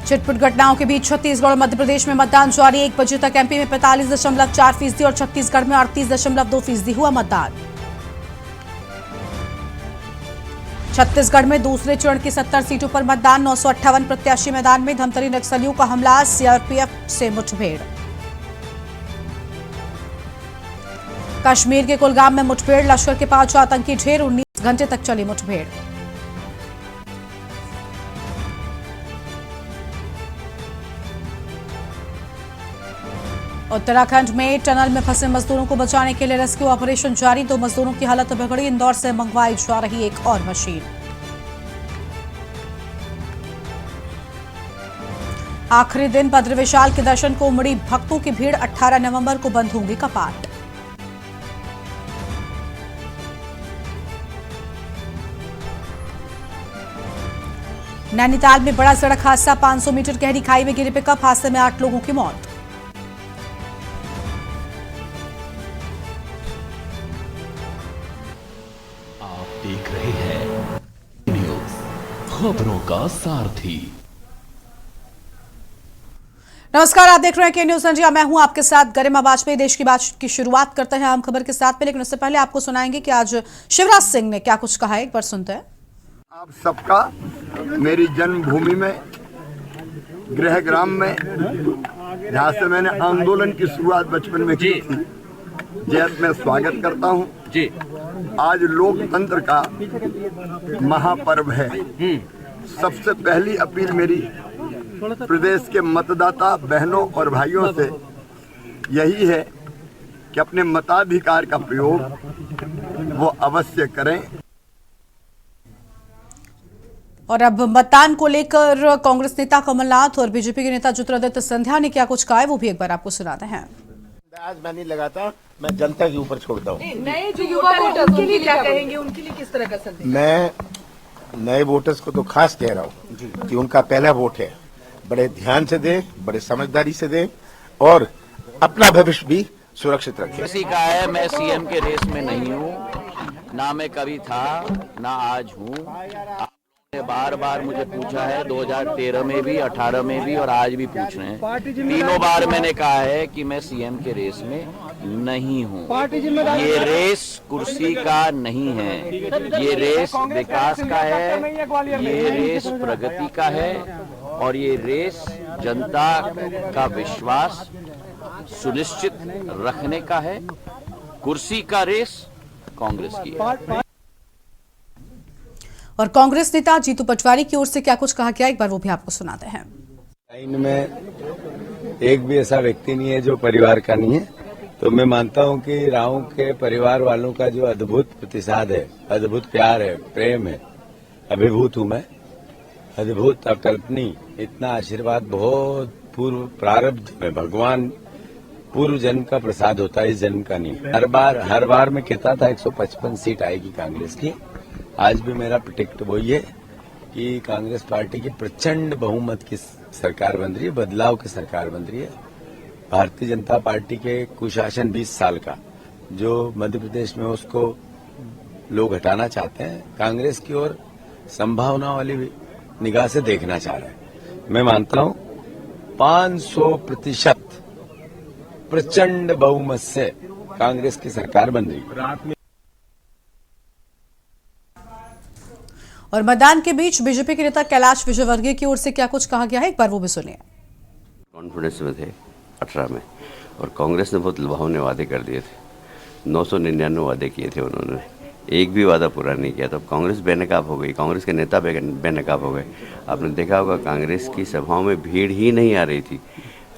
छिटपुट घटनाओं के बीच छत्तीसगढ़ और मध्य प्रदेश में मतदान जारी। 1 बजे तक एमपी में 45.4% और छत्तीसगढ़ में 38.2% हुआ मतदान। छत्तीसगढ़ में दूसरे चरण की 70 सीटों पर मतदान। 958 प्रत्याशी मैदान में। धमतरी नक्सलियों का हमला, सीआरपीएफ से मुठभेड़। कश्मीर के कुलगाम में मुठभेड़, लश्कर के 5 आतंकी ढेर। 19 घंटे तक चली मुठभेड़। उत्तराखंड में टनल में फंसे मजदूरों को बचाने के लिए रेस्क्यू ऑपरेशन जारी। 2 मजदूरों की हालत बिगड़ी। इंदौर से मंगवाई जा रही एक और मशीन। आखिरी दिन बद्री विशाल के दर्शन को उमड़ी भक्तों की भीड़। 18 नवंबर को बंद होंगे कपाट। नैनीताल में बड़ा सड़क हादसा। 500 मीटर गहरी खाई में गिरे पिकअप। हादसे में 8 लोगों की मौत। देख रहे हैं न्यूज़, खबरों का सारथी। नमस्कार, आप देख रहे हैं के न्यूज़ इंडिया। मैं हूं आपके साथ गरिमा वाजपेयी। देश की बात की शुरुआत करते हैं आम खबर के साथ में, लेकिन उससे पहले आपको सुनाएंगे कि आज शिवराज सिंह ने क्या कुछ कहा है। एक बार सुनते हैं। आप सबका मेरी जन्मभूमि में, गृह ग्राम में, जहाँ से मैंने आंदोलन की शुरुआत बचपन में की थी, जैत में स्वागत करता हूँ जी। आज लोकतंत्र का महापर्व है। सबसे पहली अपील मेरी प्रदेश के मतदाता बहनों और भाइयों से यही है कि अपने मताधिकार का प्रयोग वो अवश्य करें। और अब मतदान को लेकर कांग्रेस नेता कमलनाथ और बीजेपी के नेता ज्योतिरादित्य सिंधिया ने क्या कुछ कहा है, वो भी एक बार आपको सुनाते हैं। आज मैं नहीं लगाता, मैं जनता के ऊपर छोड़ता हूँ। नए जो युवा वोटर्स उनके लिए क्या कहेंगे, उनके लिए किस तरह का संदेश? मैं नए वोटर्स को तो खास कह रहा हूँ कि उनका पहला वोट है, बड़े ध्यान से दें, बड़े समझदारी से दें और अपना भविष्य भी सुरक्षित रखें। किसी का है, मैं सीएम के रेस में नहीं हूँ, ना मैं कभी था ना आज हूँ। बार बार मुझे पूछा है, 2013 में भी, 18 में भी और आज भी पूछ रहे हैं। तीनों बार मैंने कहा है कि मैं सीएम के रेस में नहीं हूँ। ये रेस कुर्सी का नहीं है, ये रेस विकास का है, ये रेस प्रगति का है और ये रेस जनता का विश्वास सुनिश्चित रखने का है। कुर्सी का रेस कांग्रेस की है। और कांग्रेस नेता जीतू पटवारी की ओर से क्या कुछ कहा गया, एक बार वो भी आपको सुनाते हैं। लाइन में एक भी ऐसा व्यक्ति नहीं है जो परिवार का नहीं है, तो मैं मानता हूं कि राव के परिवार वालों का जो अद्भुत प्रतिसाद है, अद्भुत प्यार है, प्रेम है, अभिभूत हूं मैं, अद्भुत, अकल्पनीय। इतना आशीर्वाद बहुत पूर्व प्रारब्ध में भगवान पूर्व जन्म का प्रसाद होता है, इस जन्म का नहीं। हर बार मैं कहता था 155 सीट आएगी कांग्रेस की। आज भी मेरा प्रेडिक्ट वही है कि कांग्रेस पार्टी की प्रचंड बहुमत की सरकार बन रही है, बदलाव की सरकार बन रही है। भारतीय जनता पार्टी के कुशासन 20 साल का जो मध्य प्रदेश में, उसको लोग हटाना चाहते हैं, कांग्रेस की ओर संभावना वाली निगाह से देखना चाह रहे हैं। मैं मानता हूं 500% प्रचंड बहुमत से कांग्रेस की सरकार बन रही है। और मतदान के बीच बीजेपी के नेता कैलाश विजयवर्गीय की ओर से क्या कुछ कहा गया है, एक बार वो भी सुनिए। कॉन्फिडेंस में थे 18 में और कांग्रेस ने बहुत लुभावने वादे कर दिए थे। 999 वादे किए थे उन्होंने, एक भी वादा पूरा नहीं किया। तो कांग्रेस बेनकाब हो गई, कांग्रेस के नेता बेनकाब हो गए। आपने देखा होगा कांग्रेस की सभाओं में भीड़ ही नहीं आ रही थी।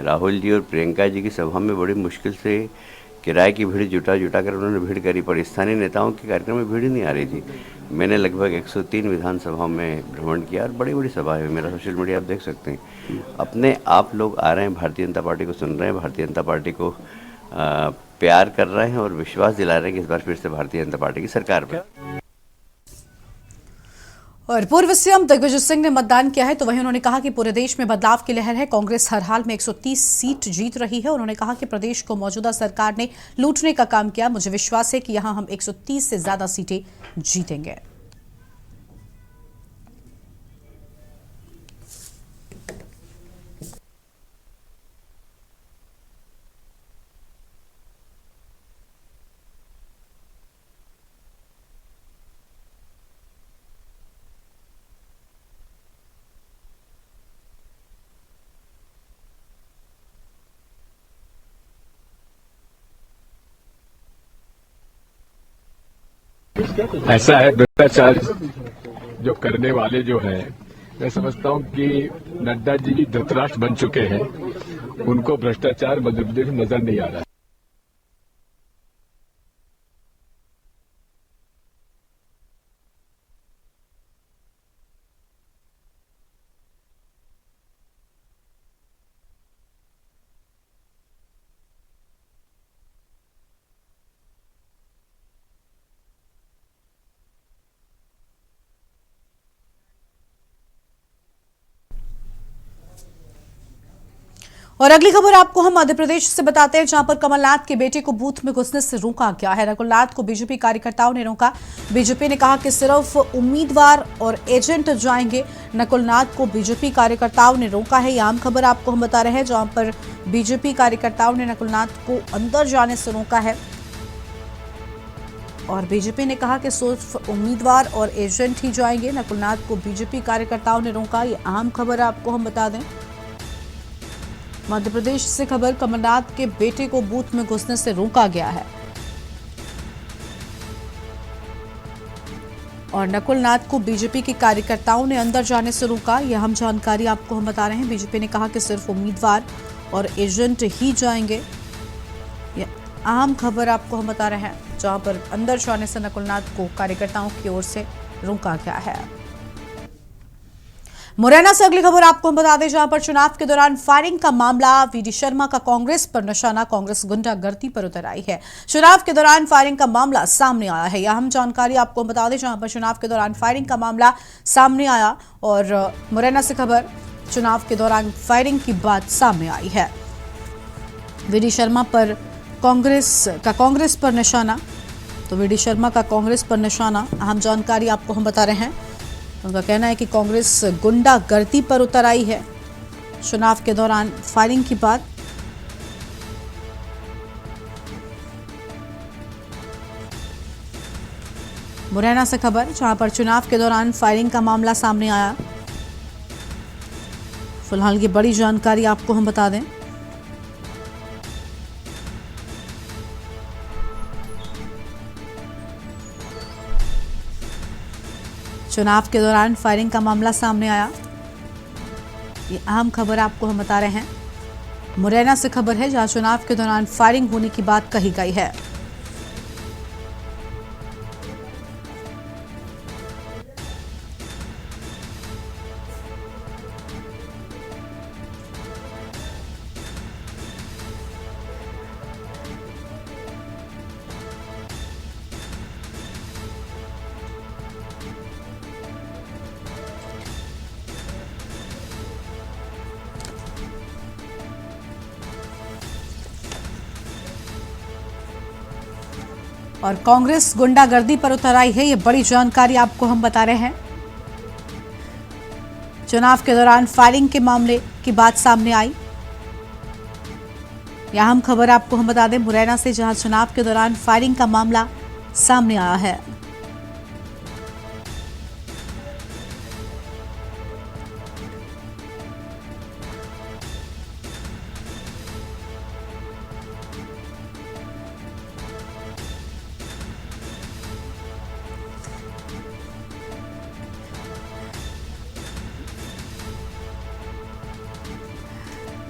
राहुल जी और प्रियंका जी की सभा में बड़ी मुश्किल से किराए की भीड़ जुटा कर उन्होंने भीड़ करी, पर स्थानीय नेताओं के कार्यक्रम में भीड़ नहीं आ रही थी। मैंने लगभग 103 विधानसभाओं में भ्रमण किया और बड़ी बड़ी सभा है, मेरा सोशल मीडिया आप देख सकते हैं। अपने आप लोग आ रहे हैं, भारतीय जनता पार्टी को सुन रहे हैं, भारतीय जनता पार्टी को प्यार कर रहे हैं और विश्वास दिला रहे हैं कि इस बार फिर से भारतीय जनता पार्टी की सरकार बने। और पूर्व सीएम दिग्विजय सिंह ने मतदान किया है, तो वहीं उन्होंने कहा कि पूरे देश में बदलाव की लहर है। कांग्रेस हर हाल में 130 सीट जीत रही है। उन्होंने कहा कि प्रदेश को मौजूदा सरकार ने लूटने का काम किया। मुझे विश्वास है कि यहां हम 130 से ज्यादा सीटें जीतेंगे। ऐसा है, भ्रष्टाचार जो करने वाले जो है, मैं समझता हूं कि नड्डा जी धृतराष्ट्र बन चुके हैं, उनको भ्रष्टाचार मध्य प्रदेश में नजर नहीं आ रहा है। और अगली खबर आपको हम मध्य प्रदेश से बताते हैं, जहां पर कमलनाथ के बेटे को बूथ में घुसने से रोका गया है। नकुलनाथ को बीजेपी कार्यकर्ताओं ने रोका। बीजेपी ने कहा कि सिर्फ उम्मीदवार और एजेंट जाएंगे। नकुलनाथ को बीजेपी कार्यकर्ताओं ने रोका है। यह आम खबर आपको हम बता रहे हैं, जहां पर बीजेपी कार्यकर्ताओं ने नकुलनाथ को अंदर जाने से रोका है और बीजेपी ने कहा कि सिर्फ उम्मीदवार और एजेंट ही जाएंगे। नकुलनाथ को बीजेपी कार्यकर्ताओं ने रोका। ये अहम खबर आपको हम बता दें, मध्य प्रदेश से खबर, कमलनाथ के बेटे को बूथ में घुसने से रोका गया है और नकुलनाथ को बीजेपी के कार्यकर्ताओं ने अंदर जाने से रोका। यह हम जानकारी आपको हम बता रहे हैं। बीजेपी ने कहा कि सिर्फ उम्मीदवार और एजेंट ही जाएंगे। यह अहम खबर आपको हम बता रहे हैं, जहां पर अंदर जाने से नकुलनाथ को कार्यकर्ताओं की ओर से रोका गया है। मुरैना से अगली खबर आपको हम बता दें, जहां पर चुनाव के दौरान फायरिंग का मामला, वीडी शर्मा का कांग्रेस पर निशाना, कांग्रेस गुंडागर्दी पर उतर आई है। चुनाव के दौरान फायरिंग का मामला सामने आया है। यह हम जानकारी आपको बता दें, जहां पर चुनाव के दौरान फायरिंग का मामला सामने आया और मुरैना से खबर, चुनाव के दौरान फायरिंग की बात सामने आई है। वीडी शर्मा पर कांग्रेस पर निशाना, तो वीडी शर्मा का कांग्रेस पर निशाना, अहम जानकारी आपको हम बता रहे हैं। उनका कहना है कि कांग्रेस गुंडागर्दी पर उतर आई है। चुनाव के दौरान फायरिंग की बात। मुरैना से खबर, जहां पर चुनाव के दौरान फायरिंग का मामला सामने आया। फिलहाल की बड़ी जानकारी आपको हम बता दें। चुनाव के दौरान फायरिंग का मामला सामने आया। ये अहम खबर आपको हम बता रहे हैं। मुरैना से खबर है, जहां चुनाव के दौरान फायरिंग होने की बात कही गई है। और कांग्रेस गुंडागर्दी पर उतर आई है। ये बड़ी जानकारी आपको हम बता रहे हैं। चुनाव के दौरान फायरिंग के मामले की बात सामने आई। यह हम खबर आपको हम बता दें, मुरैना से, जहां चुनाव के दौरान फायरिंग का मामला सामने आया है।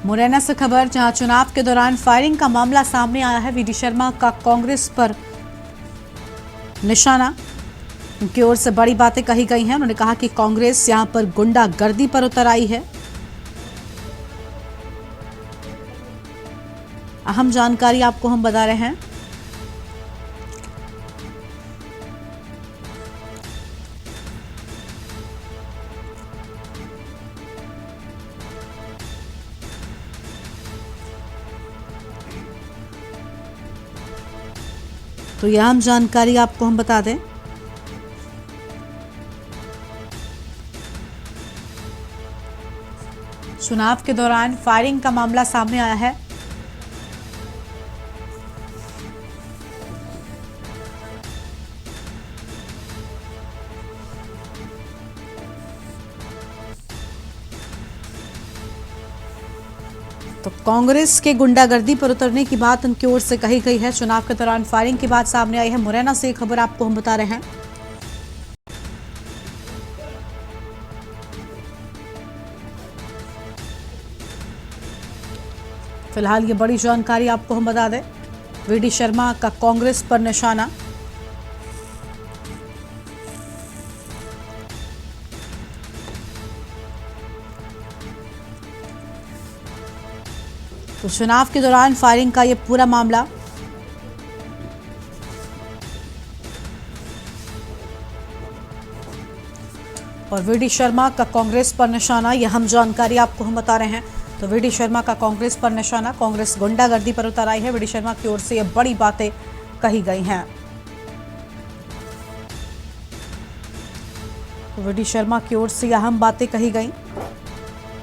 मुरैना से खबर, जहां चुनाव के दौरान फायरिंग का मामला सामने आया है। वीडी शर्मा का कांग्रेस पर निशाना, उनकी ओर से बड़ी बातें कही गई हैं। उन्होंने कहा कि कांग्रेस यहां पर गुंडागर्दी पर उतर आई है। अहम जानकारी आपको हम बता रहे हैं। तो यह हम जानकारी आपको हम बता दें। चुनाव के दौरान फायरिंग का मामला सामने आया है। तो कांग्रेस के गुंडागर्दी पर उतरने की बात उनकी ओर से कही गई है। चुनाव के दौरान फायरिंग की बात सामने आई है। मुरैना से खबर आपको हम बता रहे हैं। फिलहाल ये बड़ी जानकारी आपको हम बता दें, वीडी शर्मा का कांग्रेस पर निशाना। तो चुनाव के दौरान फायरिंग का ये पूरा मामला। और वीडी शर्मा का कांग्रेस पर निशाना, यह हम जानकारी आपको हम बता रहे हैं। तो वीडी शर्मा का कांग्रेस पर निशाना, कांग्रेस गुंडागर्दी पर उतर आई है। वीडी शर्मा की ओर से ये बड़ी बातें कही गई हैं। तो वीडी शर्मा की ओर से अहम बातें कही गई।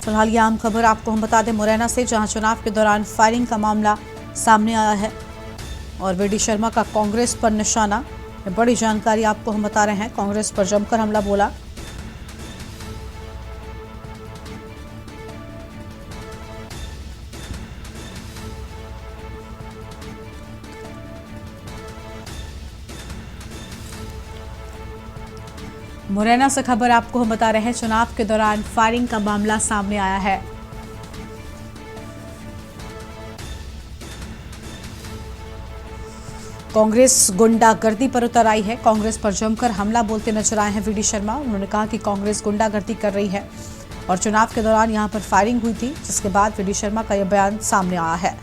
फिलहाल ये अहम खबर आपको हम बता दें मुरैना से, जहां चुनाव के दौरान फायरिंग का मामला सामने आया है और वीडी शर्मा का कांग्रेस पर निशाना। ये बड़ी जानकारी आपको हम बता रहे हैं। कांग्रेस पर जमकर हमला बोला। मुरैना से खबर आपको हम बता रहे हैं। चुनाव के दौरान फायरिंग का मामला सामने आया है। कांग्रेस गुंडागर्दी पर उतर आई है। कांग्रेस पर जमकर हमला बोलते नजर आए हैं वीडी शर्मा। उन्होंने कहा कि कांग्रेस गुंडागर्दी कर रही है और चुनाव के दौरान यहां पर फायरिंग हुई थी, जिसके बाद वीडी शर्मा का यह बयान सामने आया है।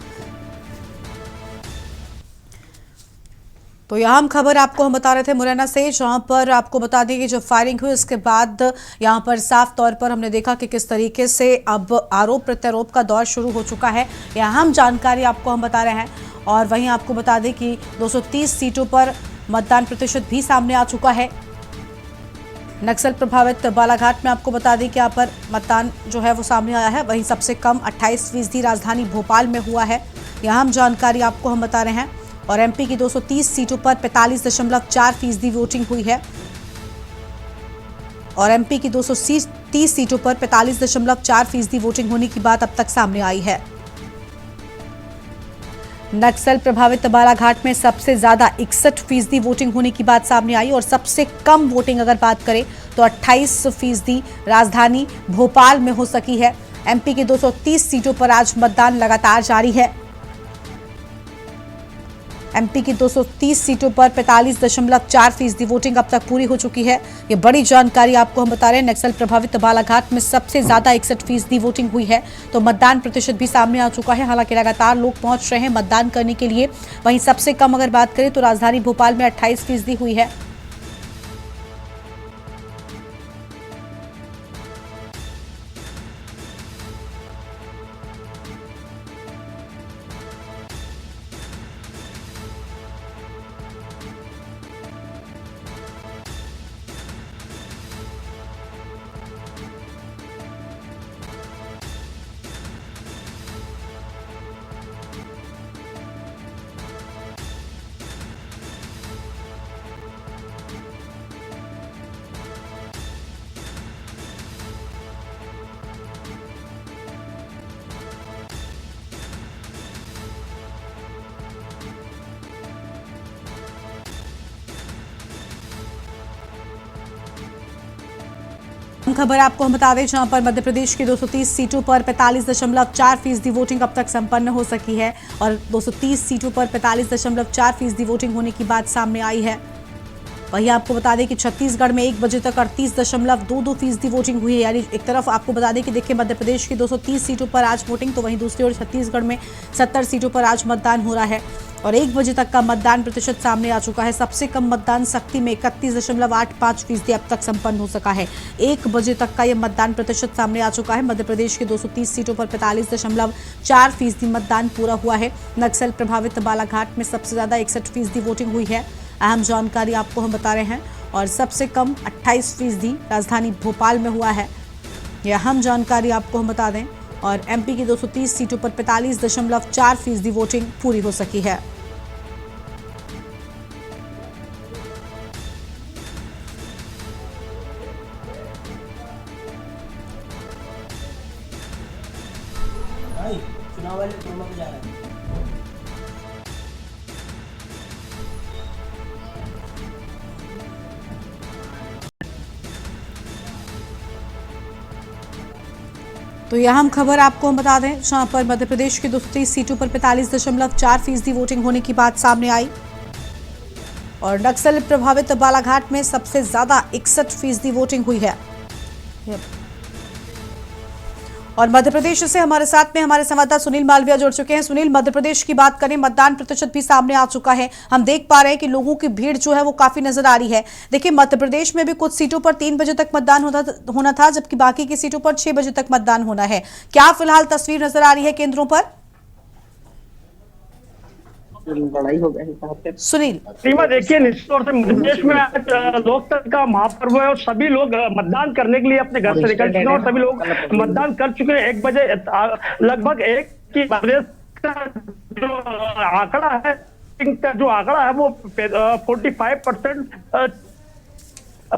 तो यह हम खबर आपको हम बता रहे थे मुरैना से, जहां पर आपको बता दें कि जो फायरिंग हुई उसके बाद यहां पर साफ तौर पर हमने देखा कि किस तरीके से अब आरोप प्रत्यारोप का दौर शुरू हो चुका है। यह अहम जानकारी आपको हम बता रहे हैं। और वहीं आपको बता दें कि 230 सीटों पर मतदान प्रतिशत भी सामने आ चुका है। नक्सल प्रभावित बालाघाट में आपको बता दें कि यहाँ पर मतदान जो है वो सामने आया है। वहीं सबसे कम 28% राजधानी भोपाल में हुआ है। यह हम जानकारी आपको हम बता रहे हैं। और एमपी की 230 सीटों पर 45.4% वोटिंग हुई है। और एमपी की 230 सीटों पर 45.4% वोटिंग होने की बात अब तक सामने आई है। नक्सल प्रभावित बालाघाट में सबसे ज्यादा 61% वोटिंग होने की बात सामने आई और सबसे कम वोटिंग अगर बात करें तो 28% राजधानी भोपाल में हो सकी है। एमपी की 230 सीटों पर आज मतदान लगातार जारी है। एमपी की 230 सीटों पर 45.4% वोटिंग अब तक पूरी हो चुकी है। ये बड़ी जानकारी आपको हम बता रहे हैं। नक्सल प्रभावित बालाघाट में सबसे ज्यादा 61% वोटिंग हुई है। तो मतदान प्रतिशत भी सामने आ चुका है। हालांकि लगातार लोग पहुंच रहे हैं मतदान करने के लिए। वहीं सबसे कम अगर बात करें तो राजधानी भोपाल में 28% हुई है। खबर आपको हम बता दें, जहां पर मध्य प्रदेश की 230 सीटों पर 45.4% वोटिंग अब तक संपन्न हो सकी है और 230 सीटों पर 45.4% वोटिंग होने की बात सामने आई है। वहीं आपको बता दें कि छत्तीसगढ़ में 1 बजे तक 38.22% वोटिंग हुई है। यानी एक तरफ आपको बता दें कि देखिए मध्य प्रदेश की 230 सीटों पर आज वोटिंग, तो वहीं दूसरी ओर छत्तीसगढ़ में 70 सीटों पर आज मतदान हो रहा है और 1 बजे तक का मतदान प्रतिशत सामने आ चुका है। सबसे कम मतदान सक्ती में 31.85% अब तक संपन्न हो सका है। 1 बजे तक का यह मतदान प्रतिशत सामने आ चुका है। मध्य प्रदेश की 230 सीटों पर 45.4% मतदान पूरा हुआ है। नक्सल प्रभावित बालाघाट में सबसे ज्यादा 61% वोटिंग हुई है। अहम जानकारी आपको हम बता रहे हैं। और सबसे कम 28% राजधानी भोपाल में हुआ है। यह अहम जानकारी आपको हम बता दें। और एमपी की 230 सीटों पर 45.4% वोटिंग पूरी हो सकी है। तो यह हम खबर आपको हम बता दें, जहां पर मध्य प्रदेश की 230 सीटों पर 45.4% वोटिंग होने की बात सामने आई और नक्सल प्रभावित बालाघाट में सबसे ज्यादा 61% वोटिंग हुई है। और मध्य प्रदेश से हमारे साथ में हमारे संवाददाता सुनील मालविया जुड़ चुके हैं। सुनील, मध्य प्रदेश की बात करें, मतदान प्रतिशत भी सामने आ चुका है। हम देख पा रहे हैं कि लोगों की भीड़ जो है वो काफी नजर आ रही है। देखिए, मध्य प्रदेश में भी कुछ सीटों पर 3 बजे तक मतदान होना था, जबकि बाकी की सीटों पर 6 बजे तक मतदान होना है। क्या फिलहाल तस्वीर नजर आ रही है केंद्रों पर? लड़ाई हो गई सुनील, सीमा, देखिए, निश्चित तौर से मध्य प्रदेश में आज लोकतंत्र का महापर्व है और सभी लोग मतदान करने के लिए अपने घर से निकल चुके हैं और सभी लोग मतदान कर चुके हैं। 1 बजे लगभग 1 की प्रदेश का जो आंकड़ा है, वो 45%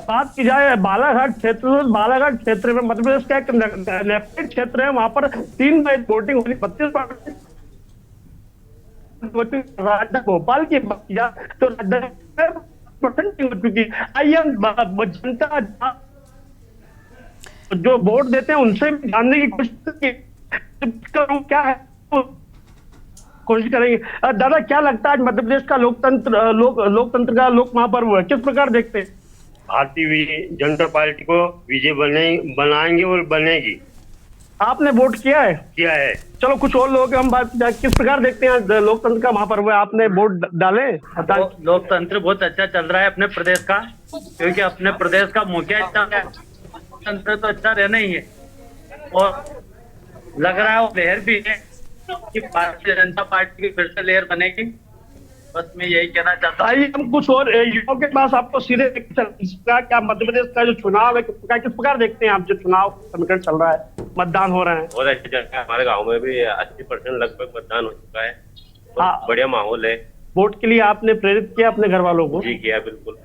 बात की जाए बालाघाट क्षेत्र में मध्य प्रदेश का एक लेफ्ट क्षेत्र है, वहां पर 3 मई वोटिंग होनी 32%। राजधानी भोपाल की बात किया तो राजधानी हो चुकी। आइए जनता जो वोट देते हैं उनसे भी जानने की कोशिश क्या है, कोशिश करेंगे। दादा, क्या लगता है आज मध्य प्रदेश का लोकतंत्र का लोक महापर्व है, किस प्रकार देखते हैं? भारतीय जनता पार्टी को विजय बनाएंगे और बनेगी। आपने वोट किया है? किया है। चलो, कुछ और लोग हम बात किस प्रकार देखते हैं लोकतंत्र का महापर्व है, आपने वोट डाले? लोकतंत्र बहुत अच्छा चल रहा है अपने प्रदेश का, क्योंकि अपने प्रदेश का मुखिया अच्छा है, तंत्र तो अच्छा रहना ही है। और लग रहा है वो लहर भी है कि भारतीय जनता पार्टी की फिर से लहर बनेगी। बस मैं यही कहना चाहता हूँ। आइए हम कुछ और युवाओं के पास आपको सीधे क्या मध्य प्रदेश का जो चुनाव है किस प्रकार देखते हैं आप? जो चुनाव समीकरण चल रहा है, मतदान हो रहे हैं, बहुत अच्छी जगह है। हमारे गाँव में भी 80% लगभग मतदान हो चुका है। बढ़िया माहौल है। वोट के लिए आपने प्रेरित किया अपने घर वालों को? जी किया, बिल्कुल।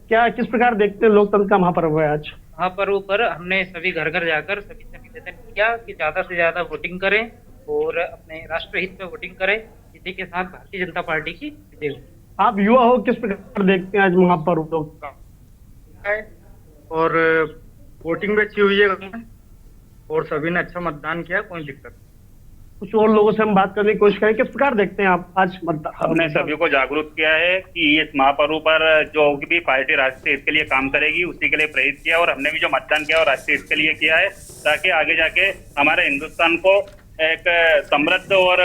क्या किस प्रकार देखते हैं लोकतंत्र का महापर्व है आज? महापर्व पर हमने सभी घर घर जाकर सभी से निवेदन किया कि ज्यादा से ज्यादा वोटिंग करें और अपने राष्ट्रहित में वोटिंग करें। इसी के साथ भारतीय जनता पार्टी की विजय हो। आप युवा हो, किस प्रकार देखते हैं आज महापर्व है? और वोटिंग भी अच्छी हुई है और सभी ने अच्छा मतदान किया, कोई दिक्कत नहीं। कुछ और लोगों से हम बात करने की कोशिश करें, किस प्रकार देखते हैं आप आज मतदान? हमने सभी को जागरूक किया है कि इस महापर्व पर जो भी पार्टी राष्ट्रीय हित के लिए काम करेगी उसी के लिए प्रेरित किया, और हमने भी जो मतदान किया वो राष्ट्रीय हित के लिए किया है, ताकि आगे जाके हमारे हिंदुस्तान को एक समृद्ध और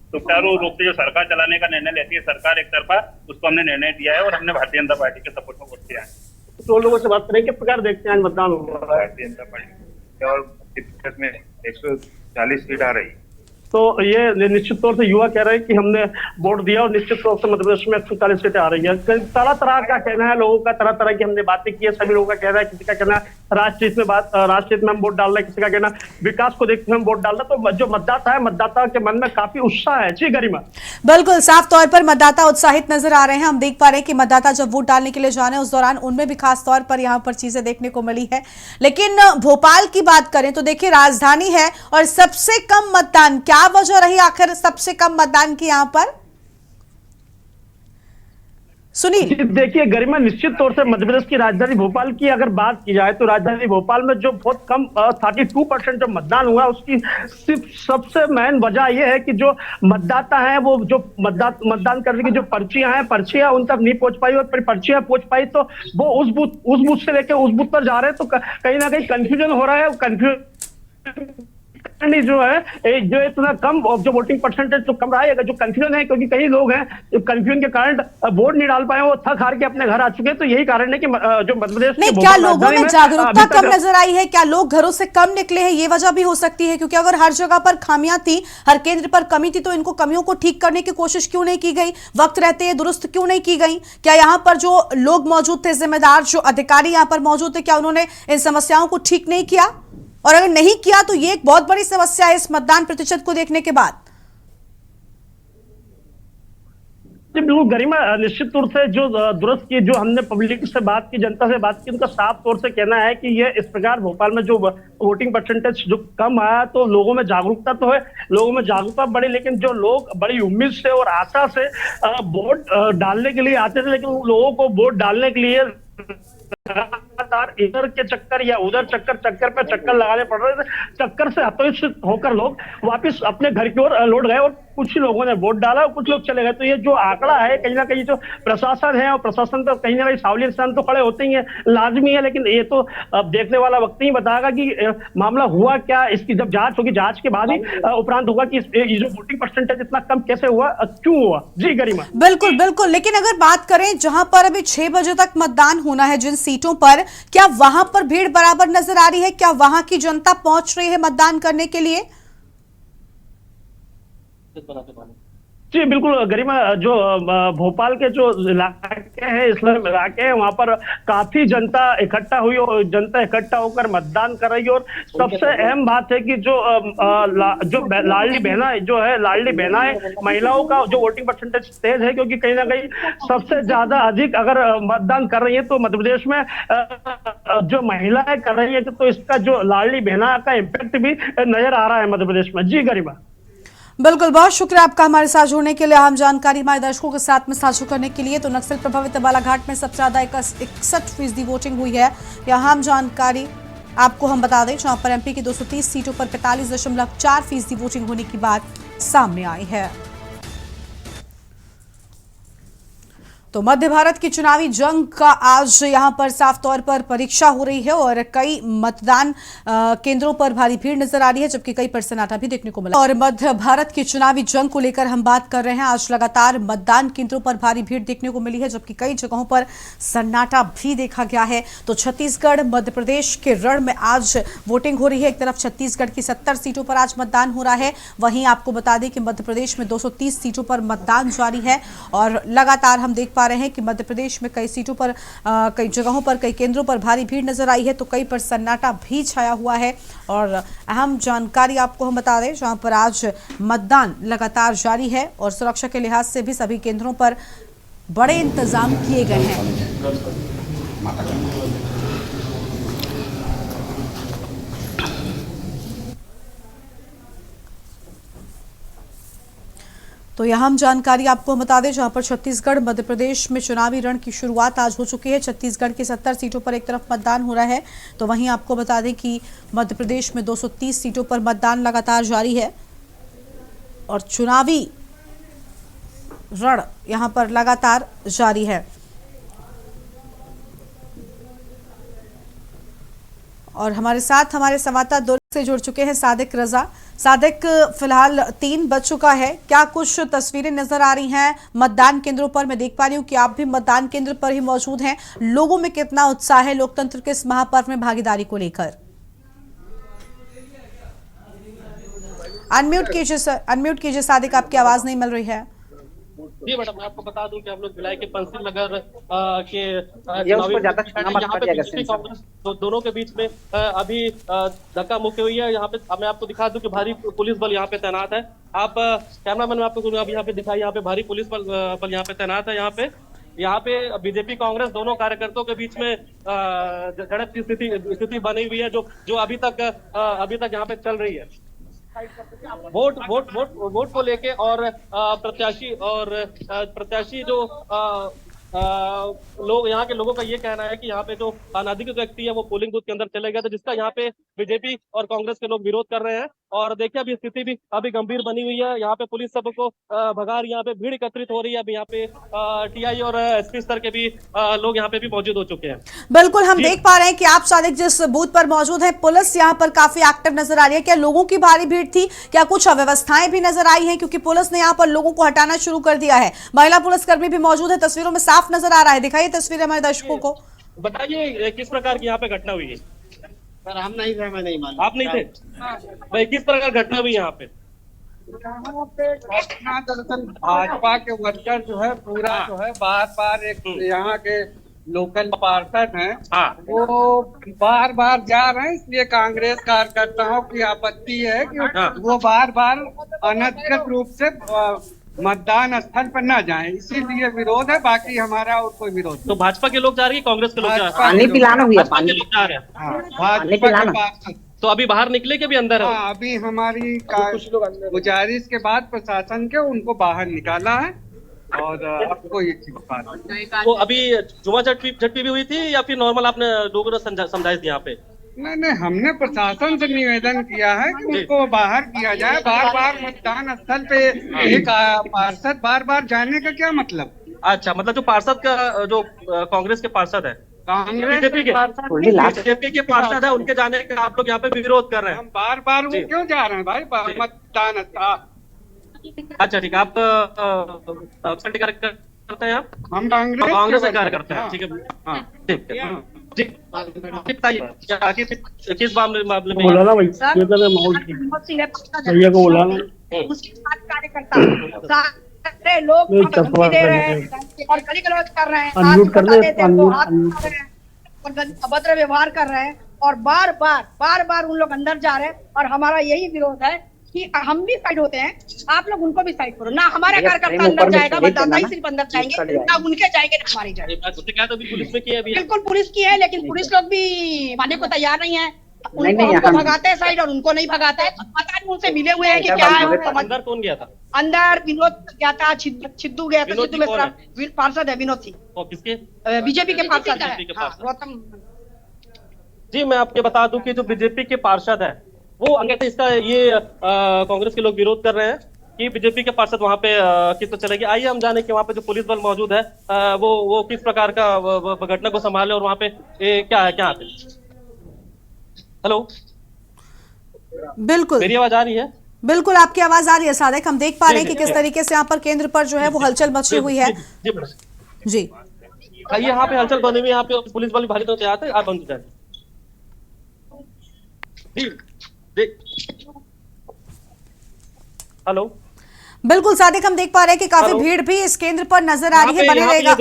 सुचारू रूप से जो सरकार चलाने का निर्णय लेती है सरकार एक तरफा, उसको हमने निर्णय दिया है और हमने भारतीय जनता पार्टी के सपोर्ट में वोट दिया है। तो लोगों से बात करें, किस प्रकार देखते हैं मतदान हो रहा है? भारतीय जनता पार्टी और मध्य में 140 सीट आ रही। तो ये निश्चित तौर से युवा कह रहे हैं कि हमने वोट दिया और निश्चित तौर से मध्य प्रदेश में 140 सीटें आ रही है। तरह तरह का कहना है लोगों का, तरह तरह की हमने बातें की है, सभी लोगों का कहना है। किसी का कहना है राष्ट्रहित में हम वोट डाल रहे हैं, किसी का कहना विकास को देखते हुए हम वोट डाल रहे हैं। तो जो मतदाता है, मतदाता के मन में काफी उत्साह है। जी गरिमा? बिल्कुल, साफ तौर पर मतदाता उत्साहित नजर आ रहे हैं। हम देख पा रहे हैं कि मतदाता जब वोट डालने के लिए जा रहे हैं उस दौरान उनमें भी खास तौर पर यहाँ पर चीजें देखने को मिली है। लेकिन भोपाल की बात करें तो देखिए, राजधानी है और सबसे कम मतदान, क्या वजह रही आखिर सबसे कम मतदान की यहाँ पर? सुनील, देखिए गरिमा, निश्चित तौर से मध्य प्रदेश की राजधानी भोपाल की अगर बात की जाए तो राजधानी भोपाल में जो बहुत कम 32% जो मतदान हुआ, उसकी सिर्फ सबसे मेन वजह यह है कि जो मतदाता हैं वो जो मतदान करने की जो पर्चियां उन तक नहीं पहुंच पाई, और पर्चियां पहुंच पाई तो वो उस बूथ से लेकर उस बूथ पर जा रहे हैं। तो कहीं ना कहीं कंफ्यूजन हो रहा है। कंफ्यूजन जो है जो इतना कम जो वोटिंग परसेंटेज तो कम रहा है, जो कंफ्यूजन है, क्योंकि कई लोग हैं कंफ्यूजन के कारण वोट नहीं डाल पाए, वो थक हार के अपने घर आ चुके हैं। तो यही कारण है कि जो मध्य प्रदेश नहीं, क्या लोगों में जागरूकता कम नजर आई है? क्या लोग घरों से कम निकले हैं? ये वजह भी हो सकती है, क्योंकि अगर हर जगह पर खामियां थी, हर केंद्र पर कमी थी, तो इनको कमियों को ठीक करने की कोशिश क्यों नहीं की गई? वक्त रहते दुरुस्त क्यों नहीं की गई? क्या यहाँ पर जो लोग मौजूद थे, जिम्मेदार जो अधिकारी यहाँ पर मौजूद थे, क्या उन्होंने इन समस्याओं को ठीक नहीं किया? और अगर नहीं किया तो ये एक बहुत बड़ी समस्या है इस मतदान प्रतिशत को देखने के बाद। जी बिल्कुल गरिमा, निश्चित तौर से जो दुरुस्त की जो हमने पब्लिक से बात की, जनता से बात की, उनका साफ तौर से कहना है कि ये इस प्रकार भोपाल में जो वोटिंग परसेंटेज जो कम आया तो लोगों में जागरूकता तो है, लोगों में जागरूकता बढ़ी, लेकिन जो लोग बड़ी उम्मीद से और आशा से वोट डालने के लिए आते थे, लेकिन उन लोगों को वोट डालने के लिए लगातार इधर के चक्कर या उधर चक्कर पे चक्कर लगाने पड़ रहे थे। चक्कर से हतोत्साहित होकर लोग वापस अपने घर की ओर लौट गए और कुछ ही लोगों ने वोट डाला और कुछ लोग चले गए। तो ये जो आंकड़ा है कहीं ना कहीं जो प्रशासन है, और प्रशासन तो कहीं ना कहीं सावली इंसान तो खड़े होते ही है, लाजमी है, लेकिन ये तो अब देखने वाला वक्त ही बताएगा कि मामला हुआ क्या। इसकी जब जांच होगी, जांच के बाद ही उपरांत होगा कि ये जो वोटिंग परसेंटेज इतना कम कैसे हुआ, क्यों हुआ। जी गरिमा, बिल्कुल बिल्कुल, लेकिन अगर बात करें जहां पर अभी 6 बजे तक मतदान होना है जिन सीटों पर, क्या वहां पर भीड़ बराबर नजर आ रही है? क्या वहां की जनता पहुंच रही है मतदान करने के लिए? जी बिल्कुल गरिमा, जो भोपाल के जो इलाके हैं, इस्लाम इलाके हैं, वहां पर काफी जनता इकट्ठा हुई और जनता इकट्ठा होकर मतदान कर रही है। और सबसे अहम बात है कि जो लाडली बहना जो है, लाडली बहनाएं महिलाओं का जो वोटिंग परसेंटेज तेज है, क्योंकि कहीं ना कहीं सबसे ज्यादा अधिक अगर मतदान कर रही है तो मध्य प्रदेश में जो महिलाएं कर रही है, तो इसका जो लाडली बहना का इम्पैक्ट भी नजर आ रहा है मध्य प्रदेश में। जी गरिमा, बिल्कुल, बहुत शुक्रिया आपका हमारे साथ जुड़ने के लिए, अहम जानकारी हमारे दर्शकों के साथ में साझा करने के लिए। तो नक्सल प्रभावित बालाघाट में सबसे ज्यादा 61% वोटिंग हुई है, यह अहम जानकारी आपको हम बता दें, जहां पर एमपी की 230 सीटों पर 45.4% वोटिंग होने की बात सामने आई है। तो मध्य भारत की चुनावी जंग का आज यहां पर साफ तौर पर परीक्षा हो रही है और कई मतदान केंद्रों पर भारी भीड़ नजर आ रही है, जबकि कई पर सन्नाटा भी देखने को मिला। और मध्य भारत की चुनावी जंग को लेकर हम बात कर रहे हैं। आज लगातार मतदान केंद्रों पर भारी भीड़ देखने को मिली है, जबकि कई जगहों पर सन्नाटा भी देखा गया है। तो छत्तीसगढ़ मध्य प्रदेश के रण में आज वोटिंग हो रही है। एक तरफ छत्तीसगढ़ की 70 सीटों पर आज मतदान हो रहा है, वहीं आपको बता दें कि मध्य प्रदेश में 230 सीटों पर मतदान जारी है। और लगातार हम देख पा रहे हैं कि मध्य प्रदेश में कई सीटों पर, कई जगहों पर, कई केंद्रों पर भारी भीड़ नजर आई है, तो कई पर सन्नाटा भी छाया हुआ है। और अहम जानकारी आपको हम बता दें, जहां पर आज मतदान लगातार जारी है और सुरक्षा के लिहाज से भी सभी केंद्रों पर बड़े इंतजाम किए गए हैं। तो यह हम जानकारी आपको बता दें, जहां पर छत्तीसगढ़ मध्य प्रदेश में चुनावी रण की शुरुआत आज हो चुकी है। छत्तीसगढ़ की 70 सीटों पर एक तरफ मतदान हो रहा है, तो वहीं आपको बता दें कि मध्य प्रदेश में 230 सीटों पर मतदान लगातार जारी है और चुनावी रण यहां पर लगातार जारी है। और हमारे साथ हमारे संवाददाता दुर्ग से जुड़ चुके हैं सादिक रजा। सादिक, फिलहाल 3 बज चुका है, क्या कुछ तस्वीरें नजर आ रही हैं मतदान केंद्रों पर? मैं देख पा रही हूं कि आप भी मतदान केंद्र पर ही मौजूद हैं। लोगों में कितना उत्साह है लोकतंत्र के इस महापर्व में भागीदारी को लेकर? अनम्यूट कीजिए सादिक, आपकी आवाज नहीं मिल रही है। जी मैडम, मैं आपको बता दूं कि हम लोग भिलाई के पंसिल नगर के यहाँ पे बीजेपी कांग्रेस दोनों के बीच में अभी धक्का मुक्की हुई है। यहाँ पे मैं आपको दिखा दूं कि भारी पुलिस बल यहाँ पे तैनात है। आप कैमरामैन में आपको अब यहाँ पे दिखाई, यहाँ पे भारी पुलिस बल यहाँ पे तैनात है। यहाँ पे बीजेपी कांग्रेस दोनों कार्यकर्ताओं के बीच में झड़प की स्थिति बनी हुई है, जो अभी तक यहाँ पे चल रही है। वोट को लेके और प्रत्याशी जो लोग, यहाँ के लोगों का ये कहना है कि यहाँ पे जो अनाधिकृत व्यक्ति है वो पोलिंग बूथ के अंदर चले गए थे, जिसका यहाँ पे बीजेपी और कांग्रेस के लोग विरोध कर रहे हैं। और देखिए अभी स्थिति भी अभी गंभीर बनी हुई है। यहाँ पे पुलिस सबको भगा रही है, यहाँ पे भीड़ एकत्रित हो रही है। अभी यहाँ पे टीआई और एसपी स्तर के भी लोग यहाँ पे भी मौजूद हो चुके हैं। बिल्कुल, हम देख पा रहे हैं कि आप सादिक जिस बूथ पर मौजूद है, पुलिस यहाँ पर काफी एक्टिव नजर आ रही है। क्या लोगों की भारी भीड़ थी? क्या कुछ अव्यवस्थाएं भी नजर आई है? क्योंकि पुलिस ने यहाँ पर लोगों को हटाना शुरू कर दिया है। महिला पुलिसकर्मी भी मौजूद है, तस्वीरों में साफ नजर आ रहा है। दिखाइए तस्वीरें हमारे दर्शकों को। बताइए किस प्रकार की यहाँ पे घटना हुई है? सर हम नहीं थे, मैं नहीं मालूम। आप नहीं थे भाई? किस प्रकार घटना हुई यहाँ पे? घटना दरअसल भाजपा के वर्कर जो है पूरा जो है बार एक यहाँ के लोकल पार्षद हैं, वो बार जा रहे हैं, इसलिए कांग्रेस कार्यकर्ताओं की आपत्ति है कि वो बार अनधिकृत रूप से मतदान स्थल पर न जाएं, इसीलिए विरोध है, बाकी हमारा और कोई विरोध नहीं। तो भाजपा के लोग जा रहे हैं, कांग्रेस के लोग जा रहे हैं? पानी पिलाना हुआ, भाजपा के लोग जा रहे हैं। हाँ, भाजपा के पार्षद। तो अभी बाहर निकले कि अभी अंदर है? हाँ, अभी हमारी गुजारिश के बाद प्रशासन के उनको बाहर निकाला है और अब कोई बात नहीं। तो अभी जुमा झटपी भी हुई थी या फिर नॉर्मल आपने लोगों ने समझाइश दी यहाँ पे? नहीं, हमने प्रशासन से निवेदन किया है कि उनको बाहर किया जाए। बार बार मतदान स्थल पे एक पार्षद बार बार जाने का क्या मतलब? अच्छा, मतलब जो पार्षद का जो कांग्रेस के पार्षद है, बीजेपी के पार्षद है, उनके जाने का आप लोग यहाँ पे विरोध कर रहे हैं। हम बार बार वो क्यों जा रहे हैं भाई मतदान स्थल? अच्छा ठीक है, आप पार्टी कार्यकर्ता करते हैं? आप हम कांग्रेस से कार्य करते हैं। ठीक है, हाँ ठीक है, किस मामले में बोला ना भाई, भैया को बोला ना, उसके साथ कार्यकर्ता सारे लोग दे रहे हैं और गली गलौज कर रहे हैं, अनम्यूट कर ले, और अभद्र व्यवहार कर रहे हैं और बार बार उन लोग अंदर जा रहे हैं। और हमारा यही विरोध है कि हम भी साइड होते हैं, आप लोग उनको भी साइड करो ना। हमारे कार्यकर्ता अंदर जाएगा, मतदाता ही सिर्फ अंदर जाएंगे, ना उनके जाएंगे ना हमारे जाएंगे। तो पुलिस में किया, बिल्कुल पुलिस की है, लेकिन पुलिस लोग भी मानने को तैयार नहीं है। उनको भगाते हैं साइड और उनको नहीं भगाता है। पता नहीं उनसे मिले हुए हैं कि क्या है। अंदर कौन गया था? अंदर विनोद गया था, छिद्दू गया था। छिद्दू मिश्रा पार्षद है, विनोद सिंह। किसके? बीजेपी के पार्षद है, गौतम जी। मैं आपको बता दूं कि जो बीजेपी के पार्षद है वो अगर इसका ये कांग्रेस के लोग विरोध कर रहे हैं कि बीजेपी के पार्षद वहां पे किस तो चलेगी। आइए हम जाने कि वहां पे जो पुलिस बल मौजूद है वो किस प्रकार का घटना को संभाले और वहां पे क्या है, क्या है। हेलो, बिल्कुल मेरी आवाज आ रही है? बिल्कुल आपकी आवाज आ रही है सादिक। हम देख पा रहे हैं कि किस तरीके से यहाँ पर केंद्र पर जो है वो हलचल मची हुई है। जी आइए, यहाँ पे हलचल बनी हुई है, यहाँ पे पुलिस बल भारी तो तैयार है, आप बंद जाए। हेलो, बिल्कुल सादिक, हम देख पा रहे हैं कि काफी भीड़ भी इस केंद्र पर नजर आ रही है। बने रहेगा